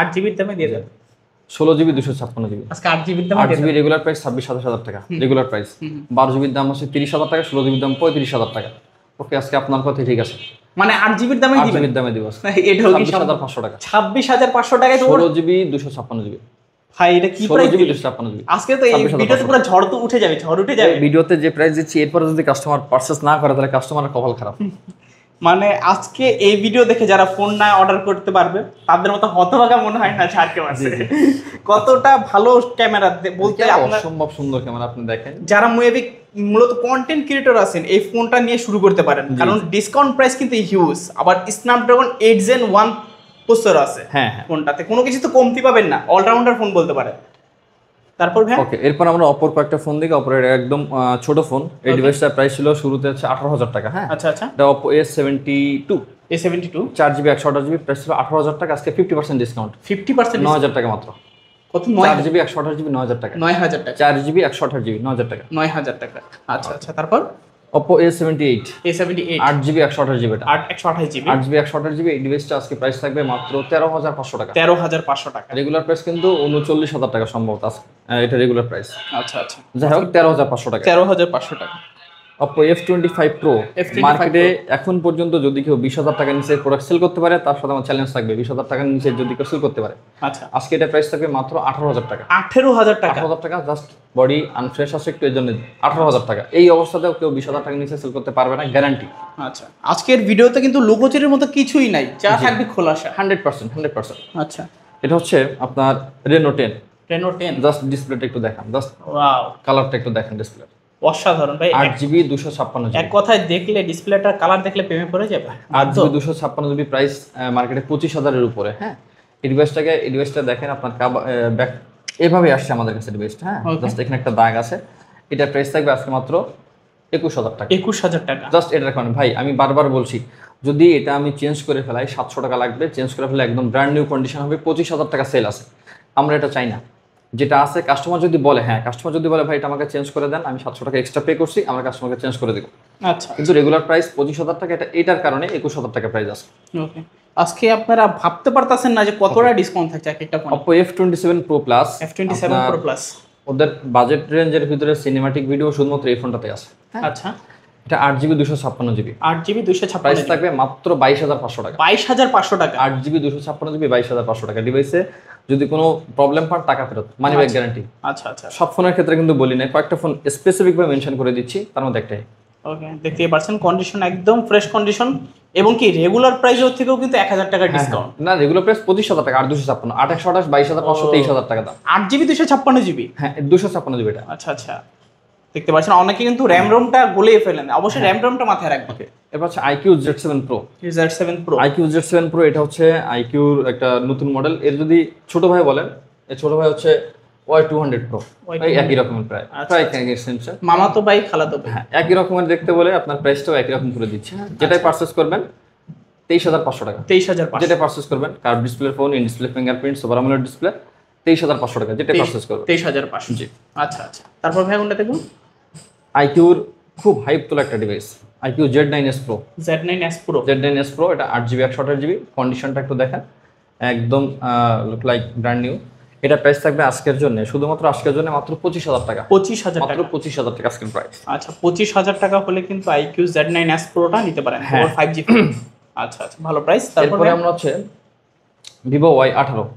8GB দামে দিয়ে দেন। 16GB 256GB আজকে 8GB দামে দিয়ে দেন। 8GB রেগুলার প্রাইস 26,000 টাকা রেগুলার প্রাইস। 12GB দাম হচ্ছে 30,000 টাকা, 16GB দাম 35,000 টাকা। ওকে, আজকে আপনার কথাই ঠিক আছে, মানে 8 জিবির দামে 8 দিবেন? জিবির দামে দিব আজকে। এটাও কি 26,500 টাকা। 26,500 টাকায় তো 16 জিবি 256 জিবি। ভাই এটা কি 16 প্রাইস জিবি দিলেন? 256 জিবি। আজকে তো এই ভিডিওতে পুরো ঝড় তো উঠে যাবে, ঝড় উঠে যাবে। ভিডিওতে যে প্রাইস দিচ্ছি এরপরে যদি কাস্টমার পারচেজ না করে তাহলে কাস্টমারের কপাল খারাপ। মানে আজকে এই ভিডিও দেখে যারা ফোন না অর্ডার করতে পারবে তাদের মতো হতভাগা মনে হয় না ছাড়তে পারছে। কতটা ভালো ক্যামেরা বলতে আপনার অসম্ভব সুন্দর ক্যামেরা, আপনি দেখেন। যারা মূলত কন্টেন্ট ক্রিয়েটর আছেন এই ফোনটা নিয়ে শুরু করতে পারেন, কারণ ডিসকাউন্ট প্রাইস কিন্তু হিউজ। আবার স্ন্যাপড্রাগন 8 Gen 1 প্রসেসর আছে হ্যাঁ, ফোনটাতে, কোনো কিছু তো কমতি পাবেন না, অলরাউন্ডার ফোন বলতে পারে। তারপর ভাই ওকে, এরপর আমরা অপর কয়েকটা ফোন দেখি। অপর একদম ছোট ফোন, এই ডিভাইসটার প্রাইস ছিল শুরুতে হচ্ছে 18,000 টাকা। হ্যাঁ, আচ্ছা আচ্ছা, এটা Oppo A72 A72 4GB 128GB, price ছিল 18,000 টাকা, আজকে 50% ডিসকাউন্ট 50% 9,000 টাকা মাত্র। কত? 4GB 128GB 9,000 টাকা। 9,000 টাকা। 4GB 128GB 9,000 টাকা। 9,000 টাকা। আচ্ছা আচ্ছা, তারপর Oppo A78 A78 8GB 128GB, এটা 128GB 8GB 128GB। এই ডিভাইসটা আজকে প্রাইস থাকবে মাত্র 13,500 টাকা। 13,500 টাকা। রেগুলার প্রাইস কিন্তু 39,000 টাকা সম্ভবত আজকে, এটা রেগুলার প্রাইস। আচ্ছা আচ্ছা, যাই হোক 13,500 টাকা। 13,500 টাকা। Oppo F25 Pro F25 মার্কেটে এখন পর্যন্ত যদি কেউ 20,000 টাকার নিচে প্রোডাক্ট সেল করতে পারে তার সাথে আমার চ্যালেঞ্জ থাকবে, 20,000 টাকার নিচে যদি কেউ সেল করতে পারে। আচ্ছা, আজকে এটা প্রাইস থাকবে মাত্র 18,000 টাকা। 18,000 টাকা। 18,000 টাকা, জাস্ট বডি আনফ্রেশ আছে একটু, এর জন্য 18,000 টাকা। এই অবস্থাতেও কেউ 20,000 টাকার নিচে সেল করতে পারবে না, গ্যারান্টি। আচ্ছা, আজকের ভিডিওতে কিন্তু লুকোচুরির মতো কিছুই নাই, যা থাকবে খোলাসা। 100%। আচ্ছা, এটা হচ্ছে আপনার Reno 10। Reno 10 জাস্ট ডিসপ্লেটা একটু দেখান, জাস্ট ওয়াও, কালারটা একটু দেখেন ডিসপ্লে। অসাধারণ ভাই। 8GB 256GB। এক কথায় দেখলে ডিসপ্লেটার কালার দেখলে প্রেমে পড়ে যাবে। 8GB 256GB প্রাইস মার্কেটে 25,000 এর উপরে। হ্যাঁ, এই ডিভাইসটা দেখেন, আপনার ব্যাক এভাবে আসছে আমাদের কাছে ডিভাইসটা। হ্যাঁ, জাস্ট এখানে একটা দাগ আছে। এটা প্রাইস থাকবে আজকে মাত্র 21,000 টাকা। 21,000 টাকা। জাস্ট এটার কারণে ভাই আমি বারবার বলছি, যদি এটা আমি চেঞ্জ করে ফেলাই 700 টাকা লাগবে, চেঞ্জ করে ফেলে একদম ব্র্যান্ড নিউ কন্ডিশন হবে, 25,000 টাকা সেল আছে। আমরা এটা চাই না। যেটা আছে কাস্টমার যদি বলে, হ্যাঁ কাস্টমার যদি বলে ভাই এটা আমাকে চেঞ্জ করে দেন, আমি 700 টাকা এক্সট্রা পে করছি, আমরা কাস্টমারকে চেঞ্জ করে দেবো। আচ্ছা, কিন্তু রেগুলার প্রাইস 25,000 টাকা, এটার কারণে 21,000 টাকা প্রাইস আছে। ওকে, আজকে আপনারা ভাবতে পারতেছেন না যে কতটা ডিসকাউন্ট থাকছে এক একটা phone. Oppo F27 Pro Plus, F27 Pro Plus ওদের বাজেট রেঞ্জের ভিতরে সিনেমাটিক ভিডিও শুধুমাত্র এই ফোনটাতে আছে। আচ্ছা, এটা 8GB 256GB, 8GB 256 প্রাইস থাকবে মাত্র 22,500 টাকা। 22,500 টাকা। 8GB 256GB 22,500 টাকা। ডিভাইসে যদি কোনো প্রবলেম পান টাকা ফেরত, মানি ব্যাক গ্যারান্টি। আচ্ছা আচ্ছা, সব ফোনের ক্ষেত্রে কিন্তু বলি না, কয়েকটা ফোন স্পেসিফিকভাবে মেনশন করে দিচ্ছি, তার মধ্যে একটাই। ওকে, দেখতেই পাচ্ছেন কন্ডিশন একদম ফ্রেশ কন্ডিশন, এবং কি রেগুলার প্রাইসের থেকেও কিন্তু 1,000 টাকা ডিসকাউন্ট। না, রেগুলার প্রাইস 25,000 টাকা, 8,256, 8,128, 22,500, 23,000 টাকা দাম। 8GB 256GB। হ্যাঁ, 256GB এটা। আচ্ছা আচ্ছা, দেখতে পাচ্ছেন অনেকে কিন্তু র্যাম রোমটা গলিয়ে ফেলেন, অবশ্যই র্যাম রোমটা মাথায় রাখবেন। ওকে, এরপর হচ্ছে IQ Z7 Pro। Z7 Pro, IQ Z7 Pro এটা হচ্ছে IQ-র একটা নতুন মডেল। এর যদি ছোট ভাই বলেন, এর ছোট ভাই হচ্ছে Y200 Pro, এই একই রকমের প্রায় একই সেন্সর। মামাতো ভাই খালাতো ভাই। হ্যাঁ, একই রকমের দেখতে বলে আপনার প্রাইসটাও একই রকম করে দিচ্ছে। যেটাই পারচেজ করবেন 23,500 টাকা। 23,500। যেটা পারচেজ করবেন, curve display phone, in display fingerprint, super AMOLED display, 23,500 টাকা যেটা পারচেজ করবেন। 23,500। জি। আচ্ছা আচ্ছা, তারপর ভাই কোনটা দেখুন? IQ-র খুব হাইপ তোলা একটা device, IQ Z9s Pro। Z9s Pro, Z9s Pro এটা 8GB 128GB। কন্ডিশনটা একটু দেখেন, একদম লুক লাইক ব্র্যান্ড নিউ। এটা প্রাইস থাকবে আজকের জন্য, শুধুমাত্র আজকের জন্য মাত্র 25,000 টাকা। 25,000 মাত্র টাকা। 25,000 টাকা আজকের প্রাইস। আচ্ছা, 25,000 টাকা হলে কিন্তু IQ Z9s Proটা নিতে পারেন, হ্যাঁ। 5G। আচ্ছা আচ্ছা, ভালো প্রাইস। তারপরে আমরা হচ্ছে Vivo Y18।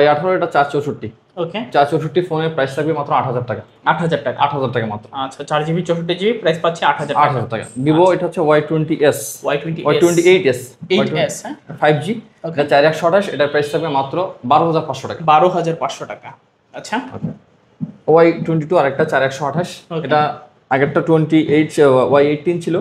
Y18 এটা 464। ওকে, 464 ফোনের প্রাইস থাকবে মাত্র 8,000 টাকা। 8,000 টাকা। 8,000 টাকা মাত্র। আচ্ছা, 4GB 64GB প্রাইস পাচ্ছে 8,000 টাকা। 8,000 টাকা। Vivo এটা হচ্ছে Y20s, Y20s, Y28s, 8s, হ্যাঁ 5G, এটা 4128, এটার প্রাইস থাকবে মাত্র 12,500 টাকা। 12,500 টাকা। আচ্ছা, Y22 আরেকটা 4128, এটা আগেরটা Y18 ছিল,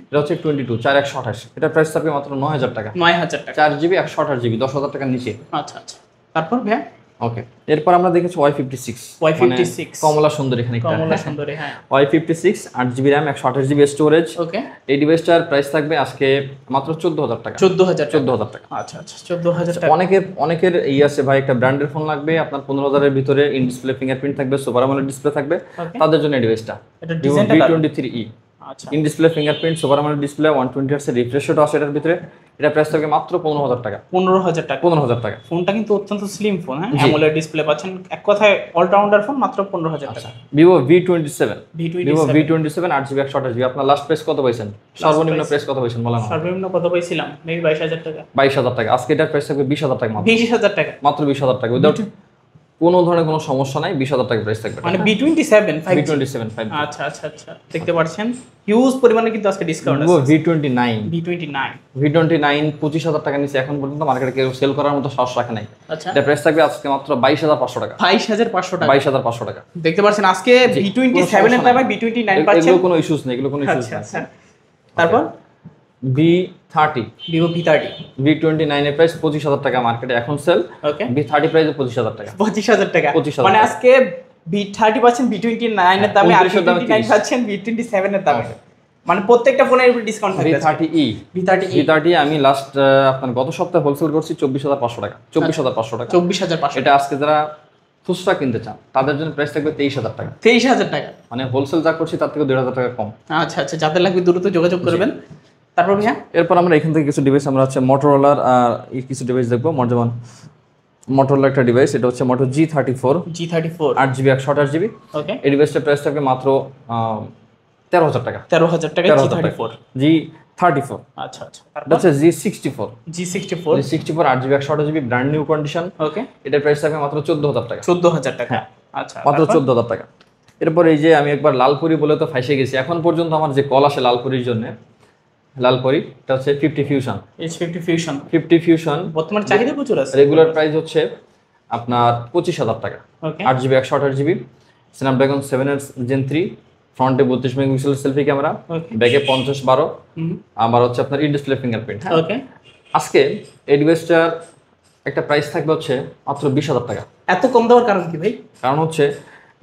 এটা হচ্ছে 22 4128, এটা প্রাইস থাকবে মাত্র 9,000 টাকা। 9,000 টাকা। 4GB 128GB, 10,000 টাকার নিচে। আচ্ছা আচ্ছা, তারপর ভাই ওকে, এরপর আমরা দেখেছি Y56। Y56 কমলা সুন্দরী, এখানে কমলা সুন্দরী, হ্যাঁ। Y56 8GB RAM 128GB storage. ওকে, এই ডিভাইসটার প্রাইস থাকবে আজকে মাত্র 14,000 টাকা। 14,000 টাকা। আচ্ছা আচ্ছা, 14,000 টাকা। অনেকের এই আছে ভাই, একটা ব্র্যান্ডের ফোন লাগবে আপনার 15,000 এর ভিতরে, ইন ডিসপ্লে ফিঙ্গারপ্রিন্ট থাকবে, সুপার আমোলেড ডিসপ্লে থাকবে, তাদের জন্য এই ডিভাইসটা এটা ডিজাইনটা V23e। আচ্ছা in display fingerprint, super AMOLED display, 120 hertz refresh rate আছে এটার ভিতরে। এটা প্রাইস থাকবে মাত্র 15,000 টাকা। 15,000 টাকা। 15,000 টাকা। ফোনটা কিন্তু অত্যন্ত স্লিম ফোন, হ্যাঁ, জি। অ্যামোলেড ডিসপ্লে পাচ্ছেন, এক কথায় অলরাউন্ডার ফোন, মাত্র 15,000 টাকা। Vivo V27, Vivo V27 V27 8GB 128GB। আপনার লাস্ট প্রাইস কত পাইছেন? সর্বনিম্ন প্রাইস কত পাইছেন বলেন? সর্বনিম্ন কত পাইছিলাম? মেবি 22,000 টাকা। 22,000 টাকা। আজকে এটার প্রাইস থাকবে 20,000 টাকা মাত্র। 20,000 টাকা মাত্র 20,000 টাকা, উইদাউট কোনো ধরনের কোনো সমস্যা নাই, 20,000 টাকা প্রাইস থাকবে। মানে B27 5G। V27 5G। আচ্ছা আচ্ছা আচ্ছা, দেখতে পাচ্ছেন হিউজ পরিমাণে কিন্তু আজকে ডিসকাউন্ট ভিভো আছে। V29, B29 V29 25,000 টাকা নিচে এখন পর্যন্ত মার্কেটে কেউ সেল করার মতো সাহস রাখে নাই। আচ্ছা, এটা প্রাইস থাকবে আজকে মাত্র 22,500 টাকা। 22,500 টাকা। 22,500 টাকা। দেখতে পাচ্ছেন আজকে B27 এর দামে B29 পাচ্ছেন। এগুলো কোনো ইস্যুস নেই, এগুলো কোনো ইস্যুস আচ্ছা নেই। আচ্ছা, তারপর V30, Vivo V30। V29 এর প্রাইস 25,000 টাকা মার্কেটে এখন সেল। ওকে, V30 প্রাইসে 25,000 টাকা। 25,000 টাকা। 25,000 মানে টাকা। আজকে B30 পাচ্ছেন B29 এর দামে, আর 29 এর দামে B29 পাচ্ছেন B27 এর দামে। মানে প্রত্যেকটা ফোনের উপর ডিসকাউন্ট থাকবে। V30e, V30e V30 আমি লাস্ট আপনার গত সপ্তাহে হোলসেল করছি 24,500 টাকা। 24,500 টাকা। 24,500। এটা আজকে যারা খুচরা কিনতে চান তাদের জন্য প্রাইস থাকবে 23,000 টাকা। 23,000 টাকা। মানে হোলসেল যা করছি তার থেকে 1,500 টাকা কম। আচ্ছা আচ্ছা, যাদের লাগবে দ্রুত যোগাযোগ করবেন। তারপর ভাইয়া এরপর আমরা এখান থেকে কিছু ডিভাইস আমরা হচ্ছে মোটরোলার আর এই কিছু ডিভাইস দেখবো। যেমন মোটরোলার একটা ডিভাইস, এটা হচ্ছে মোটো G34, G34 8GB 128GB। ওকে, এই ডিভাইসটার প্রাইস থাকবে মাত্র 13,000 টাকা। 13,000 টাকা 13,000 টাকা। G34। G34, আচ্ছা আচ্ছা, এটা তারপর হচ্ছে G64, G64 G64 8GB 128GB brand new condition. ওকে, এটার প্রাইস থাকবে মাত্র 14,000 টাকা। 14,000 টাকা। হ্যাঁ, আচ্ছা, মাত্র তারপর? 14,000 টাকা। এরপর এই যে আমি একবার লালপুরি বলে তো ফাইসে গেছি, এখন পর্যন্ত আমার যে কল আসে লালপুরির জন্য, লালপুরি এটা হচ্ছে 50 ফিউশন। H50 Fusion 50 ফিউশন বর্তমানে চাহিদা প্রচুর আছে। রেগুলার প্রাইস হচ্ছে আপনার 25,000 টাকা। ওকে, 8GB 128GB, স্ন্যাপড্রাগন 7 Gen 3, ফ্রন্টে 32 মেগাপিক্সেল সেলফি ক্যামেরা, ওকে, ব্যাকে 50/12, হুম, আবার হচ্ছে আপনার ইন ডিসপ্লে ফিঙ্গারপ্রিন্ট। ওকে। আজকে এই ডিভাইসটার একটা প্রাইস থাকবে হচ্ছে মাত্র 20,000 টাকা। এত কম দেওয়ার কারণ কি ভাই? কারণ হচ্ছে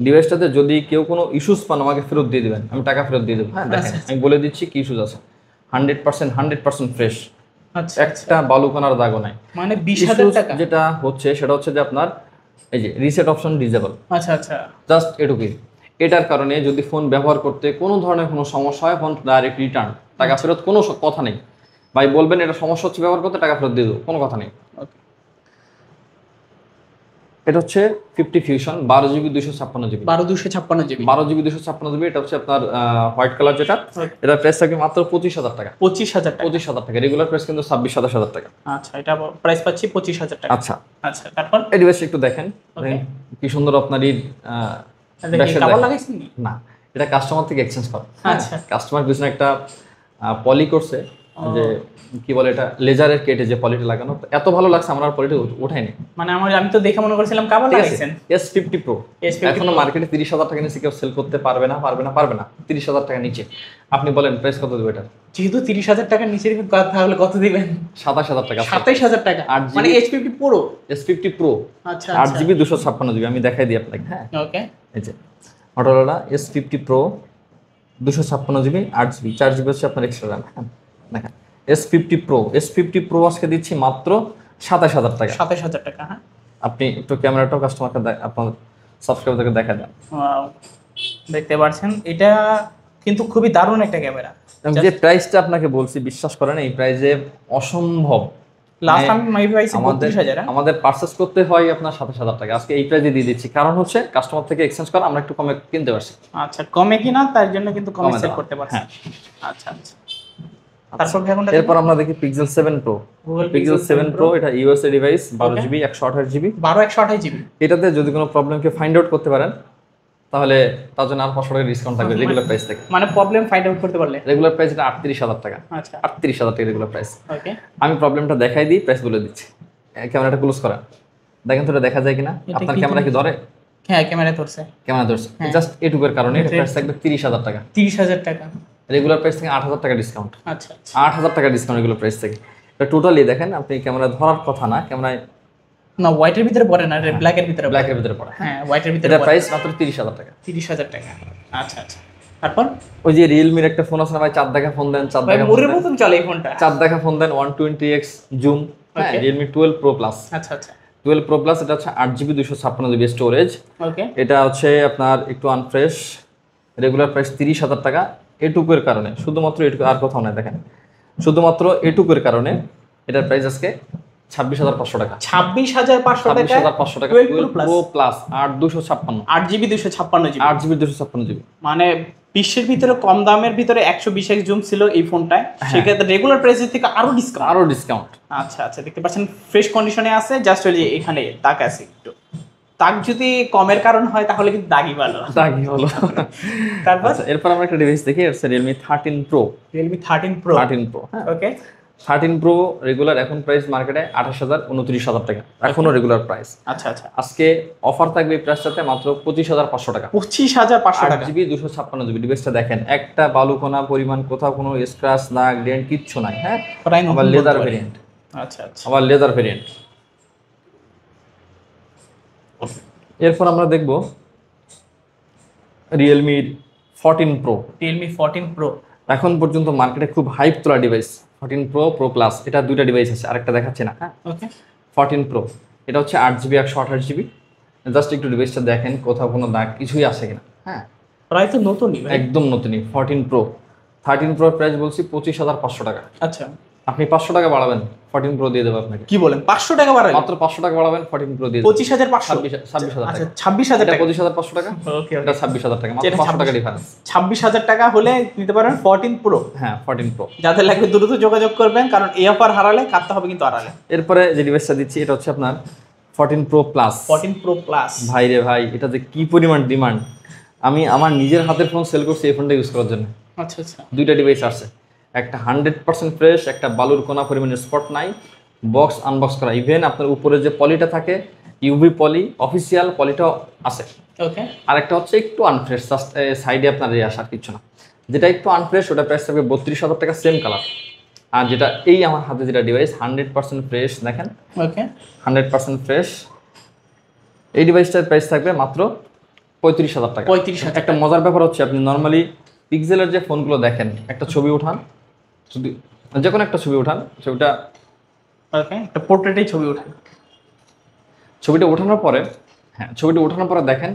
ডিভাইসটাতে যদি কেউ কোনো ইস্যুস পান আমাকে ফেরত দিয়ে দিবেন, আমি টাকা ফেরত দিয়ে দেবো। হ্যাঁ, দেখেন আচ্ছা, আমি বলে দিচ্ছি কি ইস্যুস আছে। 100% ফ্রেশ, আচ্ছা, একটা বালুকণার দাগও নাই। মানে 20,000 Issues টাকা। যেটা হচ্ছে সেটা হচ্ছে যে আপনার এই যে রিসেট অপশন ডিসেবল, আচ্ছা আচ্ছা, জাস্ট এটুকুই। এটার কারণে যদি ফোন ব্যবহার করতে কোনো ধরনের কোনো সমস্যা হয়, ফোন ডাইরেক্ট রিটার্ন, টাকা ফেরত কোনো কথা নেই। ভাই বলবেন এটা সমস্যা হচ্ছে ব্যবহার করতে, টাকা ফেরত দিয়ে দেবো, কোনো কথা নেই। ওকে, এটা হচ্ছে 50 fusion 12GB 256GB। 12,256 GB. 12GB 256GB, এটা হচ্ছে আপনার হোয়াইট কালার যেটা। Okay. এটা প্রাইস থাকবে মাত্র 25,000 টাকা। 25,000 টাকা। 25,000 টাকা। রেগুলার প্রাইস কিন্তু 26,000 টাকা। আচ্ছা, এটা প্রাইস পাচ্ছি 25,000 টাকা। আচ্ছা, আচ্ছা, তারপর এই ডিভাইসটা একটু দেখেন। Okay. দেখেন কি সুন্দর আপনার এই দেখি ব্যাকসাইড কভার দেখেন। লাগাইছেন নি? না, এটা কাস্টমার থেকে এক্সচেঞ্জ করা। আচ্ছা। কাস্টমার পিছনে একটা পলি করছে, যে কি বলে এটা লেজারের কেটে যে পলিটা লাগানো, তো এত ভালো লাগছে আমার আর পলিটা ওঠায়নি। মানে আমি তো দেখে মনে করছিলাম কভার ঠিক আছে, লাগাইছেন। S50 Pro S50 এখনো মার্কেটে 30,000 টাকা নিচে কেউ সেল করতে পারবে না। 30,000 টাকা নিচে। আপনি বলেন প্রাইস কত দেবো এটা? যেহেতু 30,000 টাকার নিচে দিবেন, তাহলে কত দিবেন? 27,000 টাকা। 27,000 টাকা। 8GB মানে H50 Pro। S50 Pro আচ্ছা 8GB 256GB। আমি দেখাই দিই আপনাকে। হ্যাঁ, ওকে, এই যে Motorola S50 Pro 256GB 8GB 4GB হচ্ছে আপনার এক্সট্রা র্যাম। হ্যাঁ, দেখেন S50 Pro আজকে দিচ্ছি মাত্র 27,000 টাকা। 27,000 টাকা। হ্যাঁ, আপনি একটু ক্যামেরাটাও কাস্টমারকে আপনার সাবস্ক্রাইবারকে দেখা দেন। Wow, দেখতে পাচ্ছেন এটা কিন্তু খুবই দারুণ একটা ক্যামেরা। যে প্রাইসটা আপনাকে বলছি, বিশ্বাস করেন এই প্রাইসে অসম্ভব। লাস্ট আমি মাইবি পাইছি আমাদের 32,000। আমাদের পারচেস করতে হয় আপনার 27,000 টাকা। আজকে এই প্রাইসে দিয়ে দিচ্ছি, কারণ হচ্ছে কাস্টমার থেকে এক্সচেঞ্জ করা, আমরা একটু কমে কিনতে পারছি। আচ্ছা, কমে কিনা তার জন্য কিন্তু কমে কমে সেল দেওয়া। করতে পারছেন। হ্যাঁ। আচ্ছা আচ্ছা, তারপর কোনটা? এরপর আমরা দেখি Pixel 7 Pro। Google Pixel 7 Pro এটা USA device, 12GB 128GB। 12,128 GB. এটাতে যদি কোনো প্রবলেমকে ফাইন্ড আউট করতে পারেন তাহলে তার জন্য আর 500 টাকা ডিসকাউন্ট থাকবে রেগুলার প্রাইস থেকে। মানে প্রবলেম ফাইন্ড আউট করতে পারলে? রেগুলার প্রাইস এটা 38,000 টাকা। আচ্ছা, 38,000 টাকা রেগুলার প্রাইস। ওকে, আমি প্রবলেমটা দেখাই দিই, প্রাইস বলে দিচ্ছি। ক্যামেরাটা ক্লোজ করা, দেখেন তো এটা দেখা যায় কিনা। এটা আপনার কি ক্যামেরা কি ধরে? হ্যাঁ, ক্যামেরা ধরছে। ক্যামেরা ধরছে, হ্যাঁ। জাস্ট এটুকুর কারণে এটা প্রাইস থাকবে 30,000 টাকা। 30,000 টাকা। রেগুলার প্রাইস থেকে 8,000 টাকা ডিসকাউন্ট। আচ্ছা আচ্ছা, 8,000 টাকা ডিসকাউন্ট রেগুলার প্রাইস থেকে। এটা টোটালি দেখেন, আপনি ক্যামেরা ধরার কথা না, ক্যামেরায় না হোয়াইটের ভিতরে পড়ে না, ব্ল্যাকের ভিতরে পড়ে। ব্ল্যাকের ভিতরে পড়ে। হ্যাঁ, হোয়াইটের ভিতরে এটা পড়ে। প্রাইস মাত্র 30,000 টাকা। 30,000 টাকা। আচ্ছা আচ্ছা, তারপর ওই যে রিয়েলমির একটা ফোন আছে না ভাই, চাঁদ দেখা ফোন দেন, চাঁদ ভাই দেখা ফোন মুরের দেন, মতন চলে এই ফোনটা। চাঁদ দেখা ফোন দেন, 120x জুম। হ্যাঁ, Okay. Realme 12 Pro Plus। আচ্ছা আচ্ছা, 12 Pro Plus এটা হচ্ছে 8GB 256GB স্টোরেজ। ওকে, এটা হচ্ছে আপনার একটু আনফ্রেশ, রেগুলার প্রাইস 30,000 টাকা। এটুকুর কারণে, শুধুমাত্র এটুকু, আর কোথাও নাই দেখেন, শুধুমাত্র এটুকুর কারণে এটার প্রাইস আজকে 26,500 টাকা। 26,500 টাকা, 26,500 টাকা 12 12 Pro Pro Plus 8/256 8GB 256GB, 8GB 256GB। মানে বিশ্বের ভিতরে কম দামের ভিতরে 120x জুম ছিল এই ফোনটায়, সেক্ষেত্রে রেগুলার প্রাইসের থেকে আরো ডিসকাউন্ট। আচ্ছা আচ্ছা, দেখতে পাচ্ছেন ফ্রেশ কন্ডিশনে আছে, জাস্ট ওই যে এখানে দাগ আছে একটু, দাগ যদি কমের কারণ হয় তাহলে কিন্তু দাগই ভালো, দাগই হলো। তারপর এরপর আমরা একটা ডিভাইস দেখি, হচ্ছে Realme 13 Pro। Realme 13 Pro, হ্যাঁ ওকে। 13 Pro রেগুলার এখন প্রাইস মার্কেটে 28,000 29,000 টাকা, এখনো রেগুলার প্রাইস। আচ্ছা আচ্ছা, আজকে অফার থাকবে এই প্রাইসটাতে মাত্র 25,500 টাকা। 25,500 টাকা, 8GB 256GB। ডিভাইসটা দেখেন, একটা বালুকণা পরিমাণ কোথাও কোনো স্ক্র্যাচ দাগ ডেন্ট কিচ্ছু নাই। হ্যাঁ, আবার লেদার ভেরিয়েন্ট। আচ্ছা আচ্ছা, আবার লেদার ভেরিয়েন্ট। এরপর আমরা দেখব Realme 14 Pro। Realme 14 Pro এখন পর্যন্ত মার্কেটে খুব হাইপ তোলা ডিভাইস 14 Pro, Pro Plus, এটা দুইটা ডিভাইস আছে, আরেকটা দেখাচ্ছি না। হ্যাঁ, ওকে। 14 Pro এটা হচ্ছে 8GB 128GB। জাস্ট একটু ডিভাইসটা দেখেন কোথাও কোনো দাগ কিছুই আসে কিনা। হ্যাঁ, প্রায় তো নতুনই ভাই, একদম নতুনই 14 Pro। 13 Pro প্রাইস বলছি 25,500 টাকা। আচ্ছা, আপনি 500 টাকা বাড়াবেন, 14 Pro দিয়ে দেবো আপনাকে। কি বলেন, 500 টাকা বাড়াই? মাত্র 500 টাকা বাড়াবেন, 14 Pro দিয়ে দেবো। 25,500, 26,000 আচ্ছা টাকা। 26,000 এটা টাকা, 25,500 টাকা, ওকে এটা 26,000 টাকা, মাত্র 500 টাকা ডিফারেন্স। 26,000 টাকা হলে নিতে পারেন 14 Pro। হ্যাঁ, 14 Pro। যাদের লাগবে দ্রুত যোগাযোগ করবেন, কারণ এই অফার হারালে কাটতে হবে কিন্তু আড়ালে। এরপরে যে ডিভাইসটা দিচ্ছি এটা হচ্ছে আপনার 14 Pro Plus। 14 Pro Plus, ভাই রে ভাই, এটা যে কি পরিমাণ ডিমান্ড! আমি আমার নিজের হাতের ফোন সেল করছি এই ফোনটা ইউজ করার জন্য। আচ্ছা আচ্ছা, দুইটা ডিভাইস আসছে, একটা 100% ফ্রেশ, একটা বালুর কোনা পরিমাণের স্পট নাই, বক্স আনবক্স করা। ইভেন আপনার উপরে যে পলিটা থাকে ইউভি পলি, অফিসিয়াল পলিটাও আছে। ওকে। আরেকটা হচ্ছে একটু আনফ্রেশ, জাস্ট সাইডে আপনার আসার কিছু না। যেটা একটু আনফ্রেশ ওটা প্রাইস থাকবে 32,000 টাকা, সেম কালার। আর যেটা এই আমার হাতে যেটা ডিভাইস 100% ফ্রেশ, দেখেন ওকে, 100% ফ্রেশ, এই ডিভাইসটার প্রাইস থাকবে মাত্র 35,000 টাকা। 35,000 একটা মজার ব্যাপার হচ্ছে, আপনি নর্মালি পিক্সেলের যে ফোনগুলো দেখেন, একটা ছবি উঠান, যদি যে কোনো একটা ছবি উঠান, ছবিটা ওকে, একটা পোর্ট্রেটের ছবি ওঠে, ছবিটা ওঠানোর পরে, হ্যাঁ ছবিটা ওঠানোর পরে দেখেন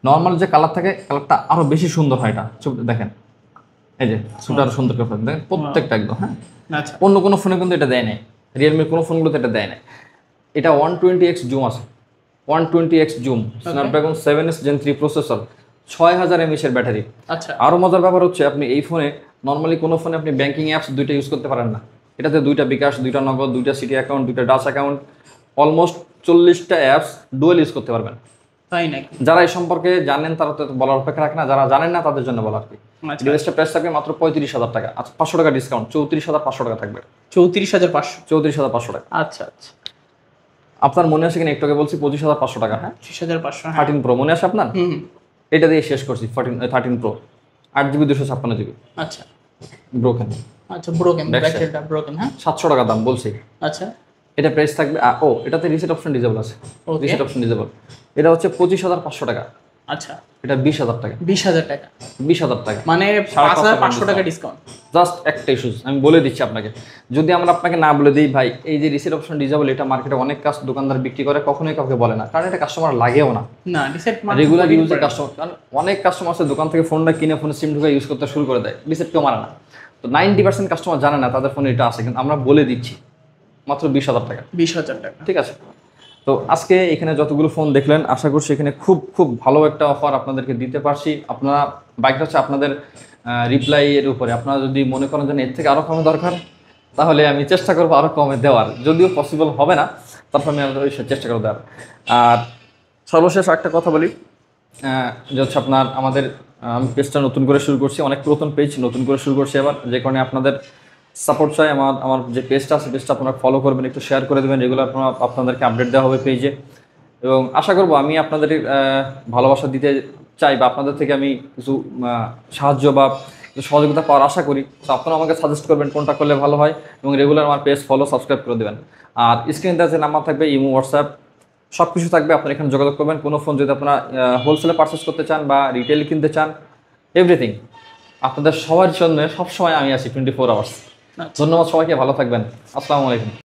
নর্মাল যে কালার থাকে, কালারটা আরো বেশি সুন্দর হয়। এটা ছবিটা দেখেন, এই যে ছবিটা আরো সুন্দর করে দেখেন, প্রত্যেকটা একদম। হ্যাঁ, আচ্ছা, অন্য কোনো ফোনে কিন্তু এটা দেয় নাই, রিয়েলমির কোনো ফোনগুলোতে এটা দেয় নাই। এটা 120x জুম আছে, 120x zoom, Snapdragon 7s Gen 3 processor, 6000 mAh এর ব্যাটারি। আচ্ছা, আরও মজার ব্যাপার হচ্ছে, আপনি এই ফোনে নর্মালি কোনো ফোনে আপনি ব্যাংকিং অ্যাপস দুইটা ইউজ করতে পারেন না। এটাতে দুইটা বিকাশ, দুইটা নগদ, দুইটা সিটি অ্যাকাউন্ট, দুইটা Dutch account, almost 40টা apps dual use করতে পারবেন। তাই নাকি? যারা এই সম্পর্কে জানেন তারা তো বলার অপেক্ষা রাখে না, যারা জানেন না তাদের জন্য বলার কি। আচ্ছা, ডিভাইসটা প্রাইস থাকবে মাত্র 35,000 টাকা। আচ্ছা, 500 টাকা ডিসকাউন্ট, 34,500 টাকা থাকবে। 34,500, 34,500 টাকা। আচ্ছা আচ্ছা, আপনার মনে আছে কিনা, একটু আগে বলছি 25,500 টাকা। হ্যাঁ, 35,500, 13 প্রো মনে আছে আপনার? হুম, এটা দিয়ে শেষ করছি 13 প্রো, 8GB 256GB আচ্ছা ব্রোকেন। আচ্ছা, ব্রোকেন, Back side. ব্যাটারিটা ব্রোকেন, হ্যাঁ, 700 টাকা দাম বলছি। আচ্ছা, এটা প্রাইস থাকবে ও এটাতে রিসেট অপশন ডিজেবল আছে, Okay. Reset option disable. এটা হচ্ছে 25,500 টাকা, আচ্ছা, এটা 20,000 টাকা। 20,000 টাকা, 20,000 টাকা, মানে 5,500 টাকা ডিসকাউন্ট। জাস্ট একটা ইস্যুস আমি বলে দিচ্ছি আপনাকে। যদি আমরা আপনাকে না বলে দিই ভাই এই যে রিসেট অপশন ডিজেবল, এটা মার্কেটে অনেক দোকানদার বিক্রি করে, কখনোই কাউকে বলে না, কারণ এটা কাস্টমার লাগেও না। না, রিসেট রেগুলার ইউজের কাস্টমার, কারণ অনেক কাস্টমার আছে দোকান থেকে ফোনটা কিনে ফোনে সিম ঢুকে ইউজ করতে শুরু করে দেয়, রিসেট কেউ মারে না। তো 90% কাস্টমার জানে না তাদের ফোনে এটা আছে, কিন্তু আমরা বলে দিচ্ছি মাত্র 20,000 টাকা। 20,000 টাকা, ঠিক আছে। তো আজকে এখানে যতগুলো ফোন দেখলেন, আশা করছি এখানে খুব খুব ভালো একটা অফার আপনাদেরকে দিতে পারছি। আপনারা বাইকটা হচ্ছে আপনাদের রিপ্লাই এর উপরে, আপনারা যদি মনে করেন যে এর থেকে আরও কমে দরকার, তাহলে আমি চেষ্টা করবো আরও কমে দেওয়ার, যদিও পসিবল হবে না, তারপর আমি চেষ্টা করবো দেওয়ার। আর সর্বশেষ একটা কথা বলি, যে হচ্ছে আপনার আমাদের আমি পেজটা নতুন করে শুরু করছি, অনেক পুরাতন পেজ নতুন করে শুরু করছি এবার, যে কারণে আপনাদের সাপোর্ট চাই। আমার যে পেজটা আছে পেজটা আপনারা ফলো করবেন, একটু শেয়ার করে দেবেন, রেগুলার আপনাদেরকে আপডেট দেওয়া হবে পেজে। এবং আশা করব আমি আপনাদের ভালোবাসা দিতে চাই, বা আপনাদের থেকে আমি কিছু সাহায্য বা কিছু সহযোগিতা পাওয়ার আশা করি। তো আপনারা আমাকে সাজেস্ট করবেন কোনটা করলে ভালো হয়, এবং রেগুলার আমার পেজ ফলো সাবস্ক্রাইব করে দেবেন। আর স্ক্রিনে দেওয়া যে নাম্বার থাকবে, ইমো, হোয়াটসঅ্যাপ সব কিছু থাকবে, আপনারা এখানে যোগাযোগ করবেন। কোনো ফোন যদি আপনারা হোলসেলে পারচেস করতে চান বা রিটেল কিনতে চান, এভরিথিং আপনাদের সবার জন্য সবসময় আমি আছি 24 আওয়ার্স। ধন্যবাদ সবাইকে, ভালো থাকবেন, আসসালামু আলাইকুম।